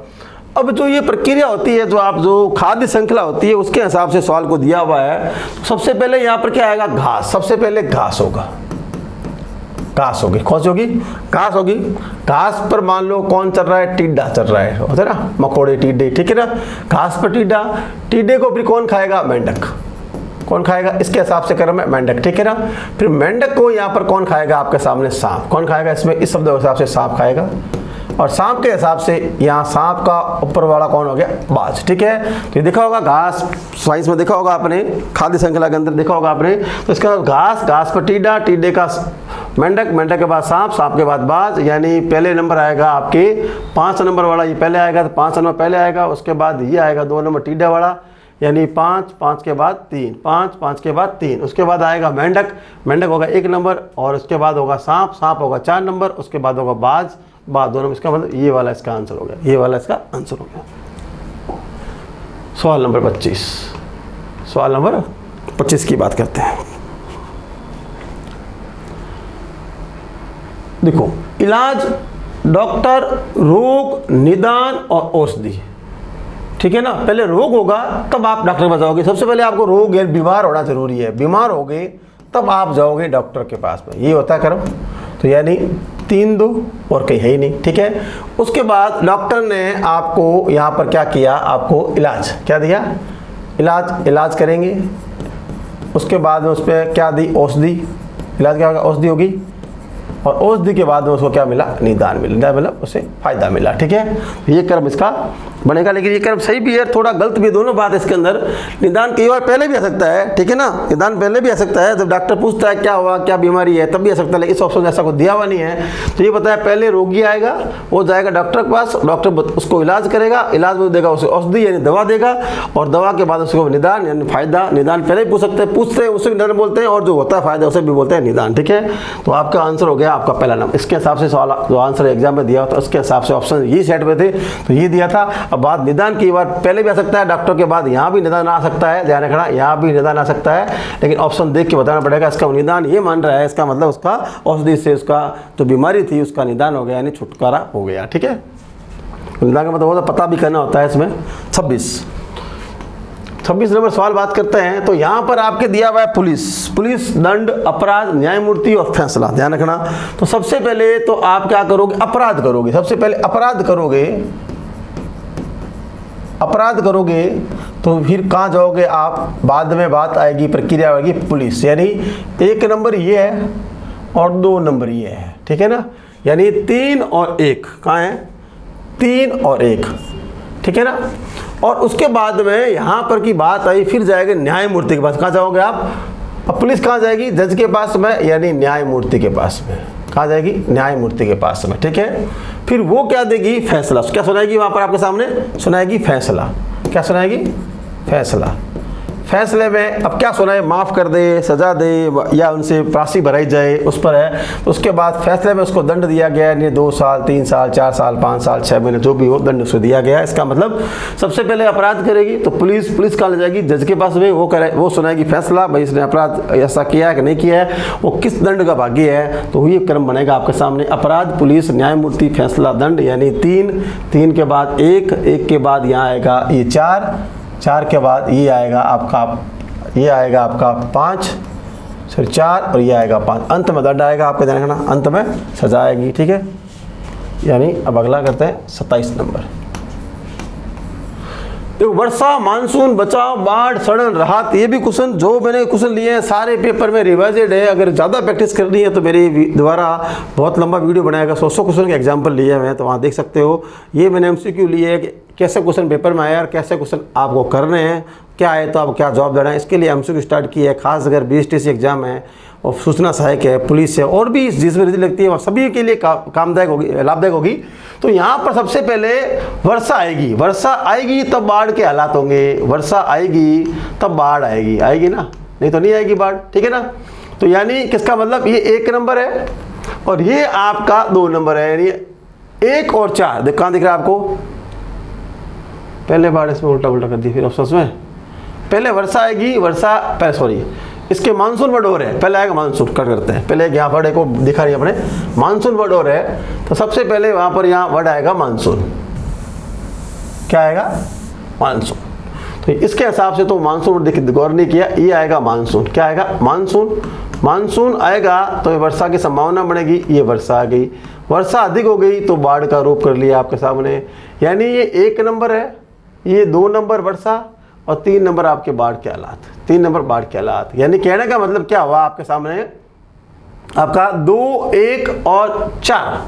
A: अब जो ये प्रक्रिया होती है, जो खाद्य श्रृंखला होती है, उसके हिसाब से सवाल को दिया हुआ है। तो सबसे पहले यहाँ पर क्या आएगा? घास। सबसे पहले घास होगा, घास होगी। कौन सी होगी? घास होगी। घास पर मान लो कौन चल रहा है? टिड्डा चल रहा है, होता है ना, मकोड़े, टिड्डे, ठीक है ना। घास पर टिड्डा, टिड्डे को फिर कौन खाएगा? मेंढक। कौन खाएगा? इसके हिसाब से कर मैं मेंढक, ठीक है ना। फिर मेंढक को यहाँ पर कौन खाएगा? आपके सामने सांप। कौन खाएगा? इसमें इस शब्द के हिसाब से सांप खाएगा। और सांप के हिसाब से यहाँ सांप का ऊपर वाला कौन हो गया? बाज, ठीक है। तो ये देखा होगा घास, साइंस में देखा होगा आपने, खाद्य श्रृंखला के अंदर देखा होगा आपने। तो इसके बाद घास, घास पर टिड्डा, टिड्डे का मेंढक, मेंढक के बाद सांप, सांप के बाद बाज, यानी पहले नंबर आएगा आपके 5 नंबर वाला, ये पहले आएगा। तो 5 नंबर पहले आएगा, उसके बाद ये आएगा 2 नंबर टिड्डा वाला, यानी 5, 5 के बाद 3, 5, 5 के बाद 3। उसके बाद आएगा मेंढक, मेंढक होगा 1 नंबर, और उसके बाद होगा सांप, सांप होगा 4 नंबर, उसके बाद होगा बाज, बाज 2 नंबर। इसका मतलब ये वाला इसका आंसर हो गया, ये वाला इसका आंसर हो गया। सवाल नंबर 25, सवाल नंबर 25 की बात करते हैं। देखो, इलाज, डॉक्टर, रोग, निदान और औषधि, ठीक है ना। पहले रोग होगा तब आप डॉक्टर के पास जाओगे। सबसे पहले आपको रोग या बीमार होना जरूरी है, बीमार हो गए तब आप जाओगे डॉक्टर के पास में, ये होता है कर्म। तो यानी 3 2 और कहीं है ही नहीं, ठीक है। उसके बाद डॉक्टर ने आपको यहाँ पर क्या किया? आपको इलाज क्या दिया? इलाज करेंगे। उसके बाद में उस पर क्या दी? औषधि। इलाज क्या होगा? औषधि होगी। और औषधि के बाद में उसको क्या मिला? निदान मिला। निदान मतलब उसे फायदा मिला, ठीक है। ये कर्म इसका बनेगा। लेकिन ये कर्म सही भी है, थोड़ा गलत भी है, दोनों बात है इसके अंदर। निदान कई बार पहले भी आ सकता है, ठीक है ना, निदान पहले भी आ सकता है, जब डॉक्टर पूछता है क्या हुआ, क्या बीमारी है, तब भी आ सकता है। लेकिन इस ऑप्शन में ऐसा कुछ दिया हुआ नहीं है। तो ये बताया पहले रोगी आएगा, वो जाएगा डॉक्टर के पास, डॉक्टर उसको इलाज करेगा, इलाज में देगा उसे औषधि यानी दवा देगा, और दवा के बाद उसको निदान यानी फायदा, निदान पहले ही पूछते हैं उसे निदान बोलते हैं, और जो होता है फायदा उसे भी बोलते हैं निदान, ठीक है। तो आपका आंसर हो गया आपका पहला नंबर। इसके हिसाब से सवाल जो आंसर एग्जाम में दिया तो उसके हिसाब से ऑप्शन ये सेट में थे, तो ये दिया था। अब बात निदान की, बार पहले भी आ सकता है, डॉक्टर के बाद यहाँ भी निदान आ सकता है, ध्यान रखना यहाँ भी निदान आ सकता है, लेकिन ऑप्शन देख के बताना पड़ेगा। इसका निदान ये मान रहा है, इसका मतलब उसका औषधि से उसका जो बीमारी थी उसका निदान हो गया, यानी छुटकारा हो गया, ठीक है। निदान का मतलब वो तो पता भी करना होता है इसमें। 26 नंबर सवाल बात करते हैं। तो यहाँ पर आपके दिया हुआ है पुलिस, दंड, अपराध, न्यायमूर्ति और फैसला, ध्यान रखना। तो सबसे पहले तो आप क्या करोगे, अपराध करोगे। सबसे पहले अपराध करोगे तो फिर कहाँ जाओगे आप, बाद में बात आएगी, प्रक्रिया आएगी पुलिस, यानी 1 नंबर ये है और 2 नंबर ये है, ठीक है ना, यानी 3 और 1 कहाँ है, 3 और 1, ठीक है ना। और उसके बाद में यहाँ पर की बात आई, फिर जाएगा न्यायमूर्ति के पास। कहाँ जाओगे आप, अब पुलिस कहाँ जाएगी, जज के पास में, यानी न्यायमूर्ति के पास में। कहाँ जाएगी, न्यायमूर्ति के पास में, ठीक है। फिर वो क्या देगी, फैसला। क्या सुनाएगी वहाँ पर आपके सामने, सुनाएगी फैसला। क्या सुनाएगी, फैसला। फैसले में अब क्या सुनाए, माफ़ कर दे, सज़ा दे, या उनसे राशि भराई जाए, उस पर है। तो उसके बाद फैसले में उसको दंड दिया गया, यानी 2 साल, 3 साल, 4 साल, 5 साल, 6 महीने, जो भी हो दंड उसको दिया गया। इसका मतलब सबसे पहले अपराध करेगी तो पुलिस कहाँ ले जाएगी, जज के पास में, वो सुनाएगी फैसला, भाई इसने अपराध ऐसा किया है कि नहीं किया है, वो किस दंड का भागी है। तो ये क्रम बनेगा आपके सामने, अपराध, पुलिस, न्यायमूर्ति, फैसला, दंड, यानी 3 के बाद 1 के बाद यहाँ आएगा ये 4 के बाद ये आएगा आपका 5, फिर 4 और ये आएगा 5, अंत में दंड आएगा आपके, ध्यान रखना, अंत में सजा आएगी, ठीक है। यानी अब अगला करते हैं 27 नंबर। देखो, वर्षा, मानसून, बचाव, बाढ़, सड़न, राहत, ये भी क्वेश्चन जो मैंने क्वेश्चन लिए हैं सारे पेपर में रिवाइजेड है। अगर ज़्यादा प्रैक्टिस करनी है तो मेरे द्वारा बहुत लंबा वीडियो बनाएगा, 100 क्वेश्चन के एग्जाम्पल लिए हैं, तो वहाँ देख सकते हो। ये मैंने MCQ लिए है कि कैसे क्वेश्चन पेपर में आया और कैसे क्वेश्चन आपको करने हैं, क्या है तो आप क्या जवाब देना है, इसके लिए MCQ स्टार्ट किया है। खास अगर BSTC एग्जाम है और सूचना सहायक है, पुलिस है, और भी जिसमें रिजल्ट लगती है, और सभी के लिए कामदायक होगी, लाभदायक होगी। तो यहाँ पर सबसे पहले वर्षा आएगी तब बाढ़ के हालात होंगे, वर्षा आएगी तब बाढ़ आएगी ना, नहीं तो नहीं आएगी बाढ़, ठीक है ना। तो यानी किसका मतलब, ये 1 नंबर है और ये आपका 2 नंबर है, यानी 1 और 4। कहाँ दिख रहा है आपको, पहले बाढ़ इसमें उल्टा कर दी, फिर ऑप्शन में पहले वर्षा आएगी, इसके मानसून वर्ड हो रहे हैं, पहले आएगा मानसून, कट करते हैं, पहले यहाँ वर्ड को दिखा रही है अपने, मानसून वर्ड हो रहे हैं, तो सबसे पहले वहाँ पर यहाँ वर्ड आएगा मानसून। क्या आएगा, मानसून। तो इसके हिसाब से तो मानसून गौर नहीं किया, ये आएगा मानसून। क्या आएगा, मानसून आएगा तो ये वर्षा की संभावना बढ़ेगी, ये वर्षा आ गई। वर्षा अधिक हो गई तो बाढ़ का रूप कर लिया आपके सामने, यानी ये 1 नंबर है, ये 2 नंबर वर्षा और 3 नंबर आपके बाढ़ के हालात, 3 नंबर बाढ़ के हालात। यानी कहने का मतलब क्या हुआ आपके सामने, आपका 2, 1 और 4,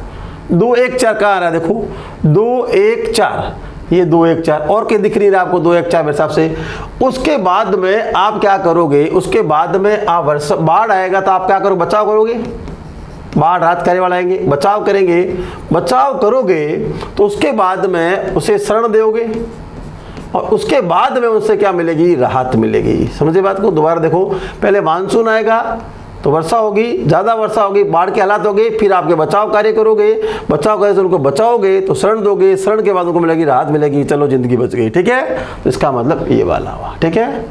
A: 2, 1, 4 कहाँ आ रहा है, देखो 2, 1, 4, ये 2, 1, 4 और क्या दिख रही है आपको, 2, 1, 4 मेरे हिसाब से। उसके बाद में आप क्या करोगे, उसके बाद में आप बाढ़ आएगा तो आप क्या करोगे, बचाव करोगे, बाढ़ राहत करने वाला आएंगे, बचाव करोगे तो उसके बाद में उसे शरण दोगे और उसके बाद में उससे क्या मिलेगी, राहत मिलेगी। समझे बात को, दोबारा देखो, पहले मानसून आएगा तो वर्षा होगी, ज़्यादा वर्षा होगी, बाढ़ के हालात होंगे, फिर आपके बचाव कार्य करोगे, बचाव कार्य से उनको बचाओगे तो शरण दोगे, शरण के बाद उनको मिलेगी राहत मिलेगी, चलो जिंदगी बच गई, ठीक है। तो इसका मतलब ये वाला हुआ, ठीक है।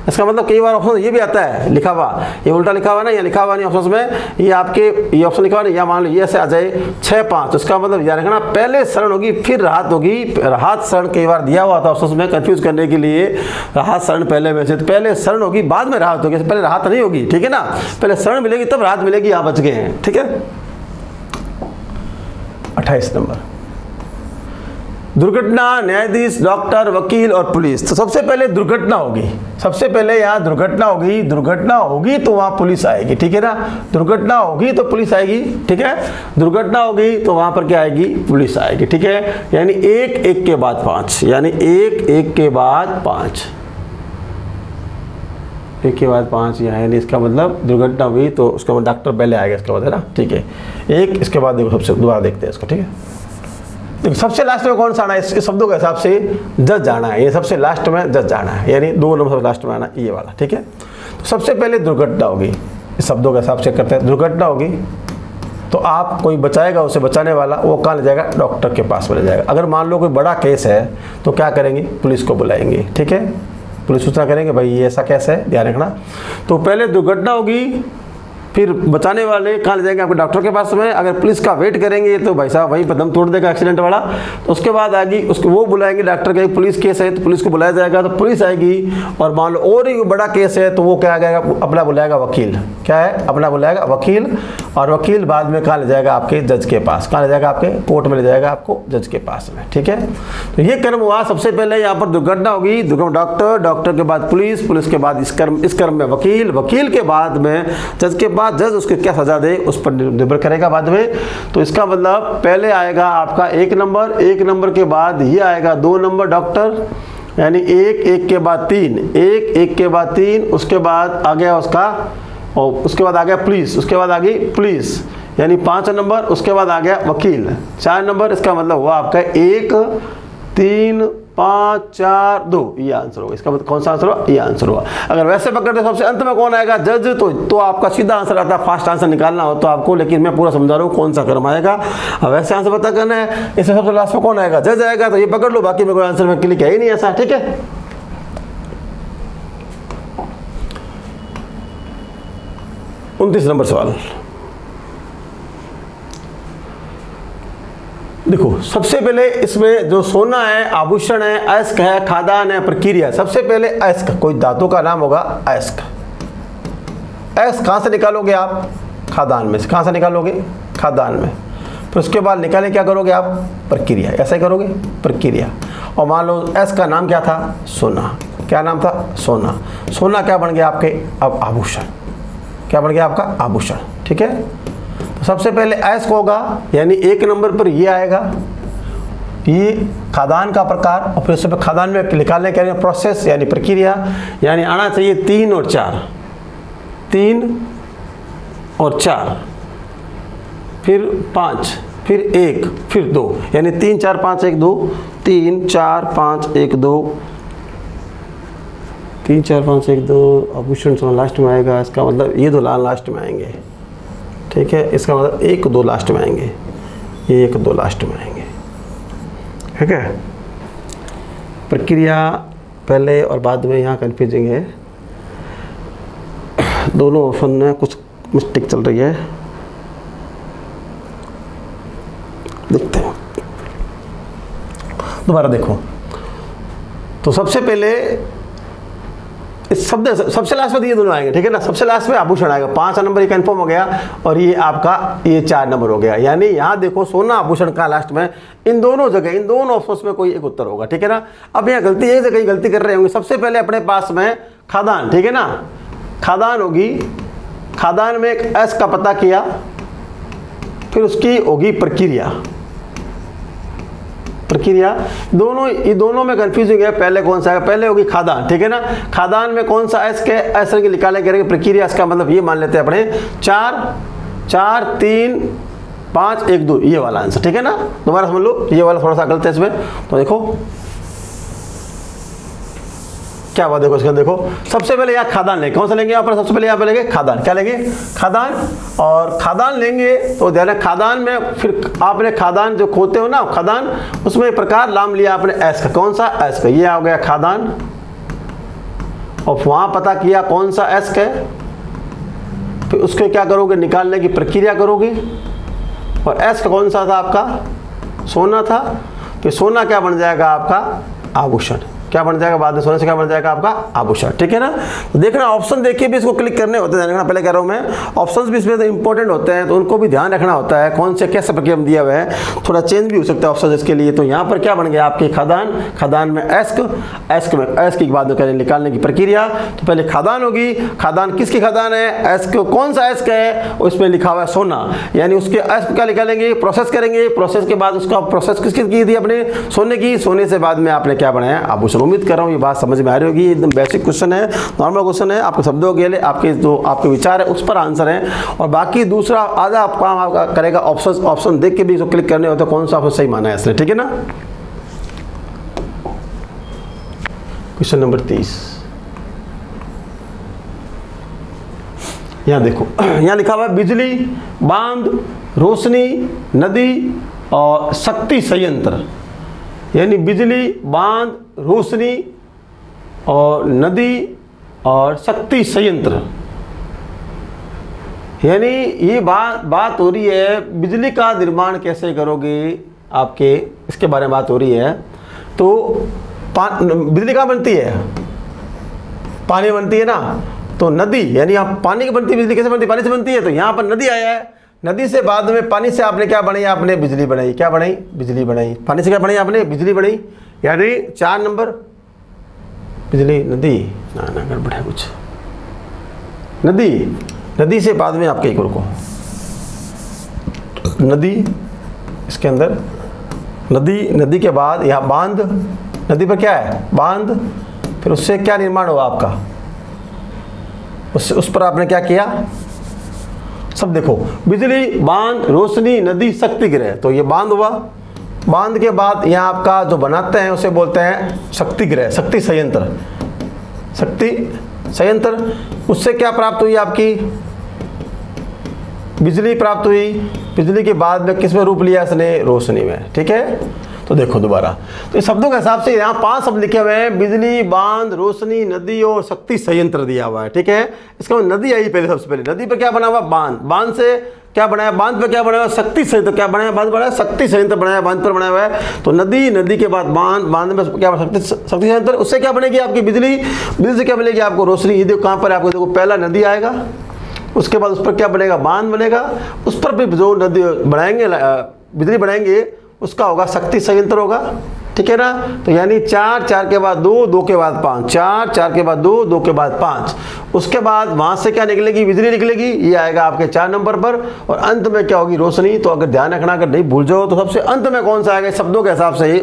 A: इसका मतलब कई बार ऑप्शन ये भी आता है लिखा हुआ, ये उल्टा लिखा हुआ ना, या लिखा हुआ नहीं ऑप्शन में, ये आपके ये ऑप्शन लिखा हुआ नहीं, या मान लो ये ऐसे आ जाए 6, 5, तो इसका मतलब याद रखना पहले शरण होगी फिर राहत होगी। राहत शरण कई बार दिया हुआ था ऑप्शन में कंफ्यूज करने के लिए, राहत शरण पहले में से, तो पहले शरण होगी बाद में राहत होगी, पहले राहत नहीं होगी, ठीक है ना, पहले शरण मिलेगी तब राहत मिलेगी, यहाँ बच गए हैं, ठीक है। 28 नंबर, दुर्घटना, न्यायाधीश, डॉक्टर, वकील और पुलिस। तो सबसे पहले दुर्घटना होगी, सबसे पहले यहाँ दुर्घटना होगी, दुर्घटना होगी तो वहाँ पुलिस आएगी, ठीक है ना। दुर्घटना होगी तो पुलिस आएगी, ठीक है। दुर्घटना होगी तो वहाँ पर क्या आएगी, पुलिस आएगी, ठीक है। यानी एक एक के बाद पाँच, यानी एक एक के बाद पाँच, एक के बाद पाँच यहाँ, यानी इसका मतलब दुर्घटना हुई तो उसके बाद डॉक्टर पहले आएगा, इसके बाद, है ना, ठीक है। एक, इसके बाद देखो सबसे दोबारा देखते हैं इसको, ठीक है। देखो सबसे लास्ट में कौन सा आना है, इस शब्दों के हिसाब से जज जाना है, ये सबसे लास्ट में जज जाना है, यानी 2 नंबर लास्ट में आना ये वाला, ठीक है। तो सबसे पहले दुर्घटना होगी, इस शब्दों के हिसाब से करते हैं। दुर्घटना होगी तो आप कोई बचाएगा, उसे बचाने वाला वो कहाँ ले जाएगा, डॉक्टर के पास में ले जाएगा। अगर मान लो कोई बड़ा केस है तो क्या करेंगे, पुलिस को बुलाएंगे, ठीक है। पुलिस सूचना करेंगे भाई ये ऐसा केस है, ध्यान रखना। तो पहले दुर्घटना होगी, फिर बचाने वाले कहाँ ले जाएंगे, आपके डॉक्टर के पास में। अगर पुलिस का वेट करेंगे तो भाई साहब वहीं पर दम तोड़ देगा एक्सीडेंट वाला। तो उसके बाद आएगी, उसको वो बुलाएंगे डॉक्टर का, पुलिस केस है तो पुलिस को बुलाया जाएगा, तो पुलिस आएगी। और मान लो और ही बड़ा केस है तो वो क्या आएगा, अपना बुलाएगा वकील, क्या है, अपना बुलाएगा वकील। और वकील बाद में कहाँ ले जाएगा, आपके जज के पास, कहाँ ले जाएगा, आपके कोर्ट में ले जाएगा, आपको जज के पास में, ठीक है। तो ये कर्म हुआ, सबसे पहले यहाँ पर दुर्घटना होगी, डॉक्टर, डॉक्टर के बाद पुलिस, पुलिस के बाद इस कर्म में वकील, वकील के बाद में जज के पास, जज उसके क्या सजा दे उस पर निर्भर करेगा बाद में। तो इसका मतलब पहले आएगा आपका 1 नंबर, 1 नंबर के बाद ये आएगा 2 नंबर डॉक्टर, यानी 1 1 के बाद 3, 1 1 के बाद 3, उसके बाद आ गया उसका, और उसके बाद आ गया पुलिस, उसके बाद आ गई पुलिस, यानी 5 नंबर, उसके बाद आ गया वकील 4 नंबर। इसका मतलब हुआ आपका 1 3 5 4 2, ये आंसर होगा। इसका मतलब कौन सा आंसर हुआ, ये आंसर हुआ। अगर वैसे पकड़ते सबसे अंत में कौन आएगा, जज, तो आपका सीधा आंसर आता है, फास्ट आंसर निकालना हो तो आपको, लेकिन मैं पूरा समझा रहा हूँ कौन सा कर्म आएगा। अब वैसे आंसर पता करना है, इससे सबसे लास्ट में कौन आएगा, जज आएगा, तो ये पकड़ लो, बाकी में कोई आंसर में क्लिक है ही नहीं ऐसा, ठीक है। 29 नंबर सवाल देखो। सबसे पहले इसमें जो सोना है, आभूषण है, अयस्क है, खादान है, प्रक्रिया। सबसे पहले अयस्क, कोई धातु का नाम होगा अयस्क। अयस्क कहाँ से निकालोगे आप, खादान में से। कहाँ से निकालोगे, खादान में। फिर उसके बाद निकाले क्या करोगे आप, प्रक्रिया, ऐसा ही करोगे, प्रक्रिया। और मान लो अयस्क का नाम क्या था, सोना। क्या नाम था, सोना। सोना क्या बन गया आपके, अब आभूषण, क्या बन गया आपका, आभूषण, ठीक है। तो सबसे पहले अयस्क होगा, यानी 1 नंबर पर ये आएगा, ये खादान का प्रकार। और फिर उससे खादान में निकालने के लिए प्रोसेस, यानी प्रक्रिया, यानी आना चाहिए 3 और 4, 3 और 4, फिर 5, फिर 1, फिर 2, यानी 3 4 5 1 2, 3 4 5 1 2, 3 4 5 1 2, आभूषण लास्ट में आएगा। इसका मतलब ये 2 लास्ट में आएंगे, ठीक है। इसका मतलब 1 2 लास्ट में आएंगे, ये 1 2 लास्ट में आएंगे, ठीक है। प्रक्रिया पहले और बाद में, यहाँ कन्फ्यूजिंग है, दोनों ऑप्शन में कुछ मिस्टेक चल रही है, देखते हैं दोबारा देखो। तो सबसे पहले इस शब्द सबसे लास्ट में ये दोनों आएंगे, ठीक है ना। सबसे लास्ट में आभूषण आएगा, 5 नंबर ये कंफर्म हो गया, और ये आपका ये 4 नंबर हो गया। यानी यहाँ देखो सोना आभूषण का लास्ट में, इन दोनों जगह, इन दोनों ऑप्शंस में कोई एक उत्तर होगा, ठीक है ना। अब यहाँ गलती, एक जगह गलती कर रहे होंगे। सबसे पहले अपने पास में खादान, ठीक है ना, खादान होगी, खादान में एक एस का पता किया, फिर उसकी होगी प्रक्रिया, प्रक्रिया। दोनों, ये दोनों में कंफ्यूजिंग है, पहले कौन सा है, पहले होगी खादान, ठीक है ना। खादान में कौन सा एस के, एस के निकाले करेंगे प्रक्रिया। इसका मतलब ये मान लेते हैं अपने 4 4 3 5 1 2, ये वाला आंसर, ठीक है ना। दोबारा समझ लो, ये वाला थोड़ा सा गलत है इसमें। तो देखो क्या बात, देखो इसका, देखो सबसे पहले यहाँ खादान लेंगे, कौन सा लेंगे यहाँ पर, सबसे पहले यहाँ पे लेंगे खादान। क्या लेंगे, खादान। और खादान लेंगे तो ध्यान है, खादान में फिर आपने खादान जो खोते हो ना, खादान, उसमें एक प्रकार नाम लिया आपने एस का, कौन सा, एस का, ये आ गया खादान। और वहाँ पता किया कौन सा एस का, फिर उसके क्या करोगे, निकालने की प्रक्रिया करोगे। और एस का कौन सा था आपका, सोना था, फिर सोना क्या बन जाएगा आपका, आभूषण। क्या बन जाएगा बाद में, सोने से क्या बन जाएगा आपका आभूषण, ठीक है ना। तो देखना ऑप्शन देखिए भी इसको क्लिक करने होते हैं, देखना पहले कह रहा हूँ मैं, ऑप्शंस भी इसमें तो इंपॉर्टेंट होते हैं, तो उनको भी ध्यान रखना होता है कौन से कैसे प्रक्रिया में दिया हुआ है, थोड़ा चेंज भी हो सकता है ऑप्शन इसके लिए। तो यहाँ पर क्या बन गया आपके खदान, खदान में एस्क में एस्क की बाद में निकालने की प्रक्रिया। तो पहले खदान होगी, खदान किसकी खदान है, एस्क कौन सा एस्क है, उसमें लिखा हुआ है सोना, यानी उसके एस्क क्या निकालेंगे, प्रोसेस करेंगे, प्रोसेस के बाद उसका प्रोसेस किसकी की थी अपने, सोने की, सोने से बाद में आपने क्या बनाया आभूषण। उम्मीद कर रहा हूँ ये बात समझ में आ रही होगी, एकदम बेसिक क्वेश्चन है, नॉर्मल क्वेश्चन है, आपके शब्दों के लिए आपके जो आपके विचार है उस पर आंसर है, और बाकी दूसरा आधा आप काम आपका करेगा ऑप्शन देख के भी इसको क्लिक करने होते कौन सा आपको सही माना है इसलिए, ठीक है ना। क्वेश्चन नंबर 30, यहाँ देखो, यहाँ लिखा हुआ है बिजली, बांध, रोशनी, नदी और शक्ति संयंत्र, यानी बिजली, बांध, रोशनी और नदी और शक्ति संयंत्र, यानी ये बात हो रही है बिजली का निर्माण कैसे करोगे आपके, इसके बारे में बात हो रही है। तो बिजली कहाँ बनती है, पानी बनती है ना, तो नदी यानी आप पानी की बनती है, बिजली कैसे बनती है, पानी से बनती है। तो यहाँ पर नदी आया है, नदी से बाद में पानी से आपने क्या बनाई, आपने बिजली बनाई, क्या बनाई, बिजली बनाई, पानी से क्या बनाई आपने, बिजली बनाई, यानी 4 नंबर बिजली, नदी ना गड़बड़ है कुछ, नदी से बाद में आपके एक रुको, नदी, इसके अंदर नदी के बाद यहाँ बांध, नदी पर क्या है बांध, फिर उससे क्या निर्माण हुआ आपका, उस पर आपने क्या किया, सब देखो, बिजली, बांध, रोशनी, नदी, शक्ति गृह, तो ये बांध हुआ, बांध के बाद यहाँ आपका जो बनाते हैं उसे बोलते हैं शक्ति गृह, शक्ति संयंत्र, शक्ति संयंत्र, उससे क्या प्राप्त हुई आपकी, बिजली प्राप्त हुई, बिजली के बाद में किस में रूप लिया इसने, रोशनी में, ठीक है। तो देखो दोबारा, तो इस शब्दों के हिसाब से यहाँ 5 शब्द लिखे हुए हैं, बिजली, बांध, रोशनी, नदी और शक्ति संयंत्र दिया हुआ है, ठीक है। इसका नदी आई पहले, सबसे पहले नदी पर क्या बना हुआ, बांध, बांध से क्या बनाया, बांध पे क्या बनाया, शक्ति संयंत्र, क्या बनाया, बांध बनाया, शक्ति संयंत्र बनाया, बांध पर बनाया हुआ है। तो नदी के बाद बांध, बांध में क्या शक्ति संयंत्र, उससे क्या बनेगी आपकी बिजली, बिजली से क्या बनेगी आपको रोशनी। ये देखो कहाँ पर आपको देखो, पहला नदी आएगा, उसके बाद उस पर क्या बनेगा, बांध बनेगा, उस पर भी जो नदी बनाएंगे, बिजली बनाएंगे, उसका होगा शक्ति संयंत्र होगा, ठीक है ना। तो यानी 4, 4 के बाद 2, 2 के बाद 5, 4, 4 के बाद 2, 2 के बाद 5, उसके बाद वहां से क्या निकलेगी, बिजली निकलेगी, ये आएगा आपके 4 नंबर पर, और अंत में क्या होगी, रोशनी। तो अगर ध्यान रखना, अगर नहीं भूल जाओ तो सबसे अंत में कौन सा आएगा शब्दों के हिसाब से,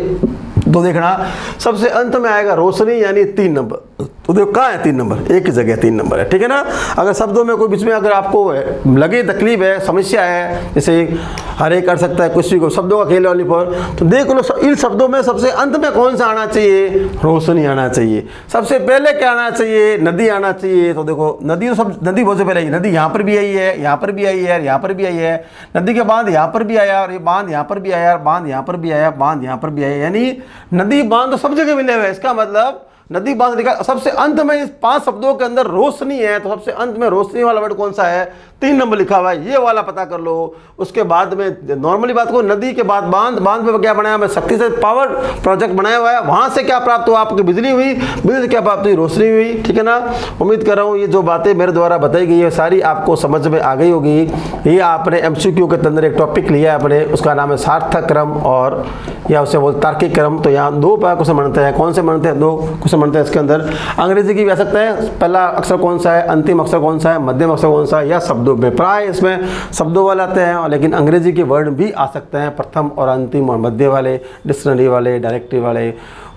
A: तो देखना सबसे अंत में आएगा रोशनी, यानी 3 नंबर। तो देखो कहाँ है 3 नंबर, एक ही जगह 3 नंबर है, ठीक है ना। अगर शब्दों में कोई बीच में अगर आपको लगे तकलीफ है, समस्या है, जैसे हर एक कर सकता है कुछ भी को शब्दों का खेल वाली पर, तो देख लो इन शब्दों में सबसे अंत में कौन सा आना चाहिए, रोशनी आना चाहिए। सबसे पहले क्या आना चाहिए, नदी आना चाहिए। तो देखो नदी तो सब, नदी बहुत से पहले आई, नदी यहाँ पर भी आई है, यहाँ पर भी आई है, यहाँ पर भी आई है, नदी के बाद यहाँ पर भी आया, और ये बांध यहाँ पर भी आया, बांध यहाँ पर भी आया, बांध यहाँ पर भी आया, यानी नदी बांध तो सब जगह मिले हुए। इसका मतलब नदी बांध लिखा, सबसे अंत में इस 5 शब्दों के अंदर रोशनी है, तो सबसे अंत में रोशनी वाला वर्ड कौन सा है, 3 नंबर लिखा हुआ है, ये वाला पता कर लो। उसके बाद में नॉर्मली बात को, नदी के बाद बांध, बांध पे क्या बनाया, मैं शक्ति से पावर प्रोजेक्ट बनाया हुआ है, वहां से क्या प्राप्त हुआ आपकी बिजली हुई, बिजली से क्या प्राप्त हुई, रोशनी हुई, ठीक है ना। उम्मीद कर रहा हूँ ये जो बातें मेरे द्वारा बताई गई है सारी आपको समझ में आ गई होगी। ये आपने MCQ के अंदर एक टॉपिक लिया है अपने, उसका नाम है सार्थक क्रम, और या उसे बोलते तार्किक क्रम। तो यहाँ 2 क्वेश्चन बनते हैं, कौन से बनते हैं, 2 क्वेश्चन बनते हैं इसके अंदर। अंग्रेजी की भी आ सकता है, पहला अक्षर कौन सा है, अंतिम अक्षर कौन सा है, मध्यम अक्षर कौन सा है, या शब्दों में, प्राय इसमें शब्दों वाले आते हैं, लेकिन अंग्रेजी के वर्ड भी आ सकते हैं, प्रथम और अंतिम और मध्य वाले, डिक्शनरी वाले, डायरेक्टरी वाले।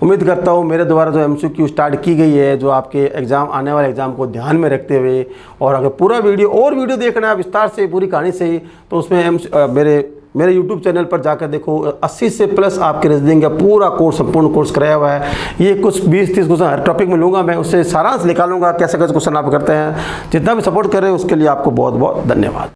A: उम्मीद करता हूँ मेरे द्वारा जो MCQ स्टार्ट की गई है, जो आपके एग्जाम आने वाले एग्जाम को ध्यान में रखते हुए, और अगर पूरा वीडियो देखना है विस्तार से पूरी कहानी से, तो उसमें मेरे YouTube चैनल पर जाकर देखो, 80 से प्लस आपके रीजनिंग का पूरा कोर्स, संपूर्ण कोर्स कराया हुआ है। ये कुछ 20-30 क्वेश्चन हर टॉपिक में लूँगा मैं, उससे सारांश निकालूंगा कैसे कैसे क्वेश्चन आप करते हैं। जितना भी सपोर्ट कर रहे हैं उसके लिए आपको बहुत बहुत धन्यवाद।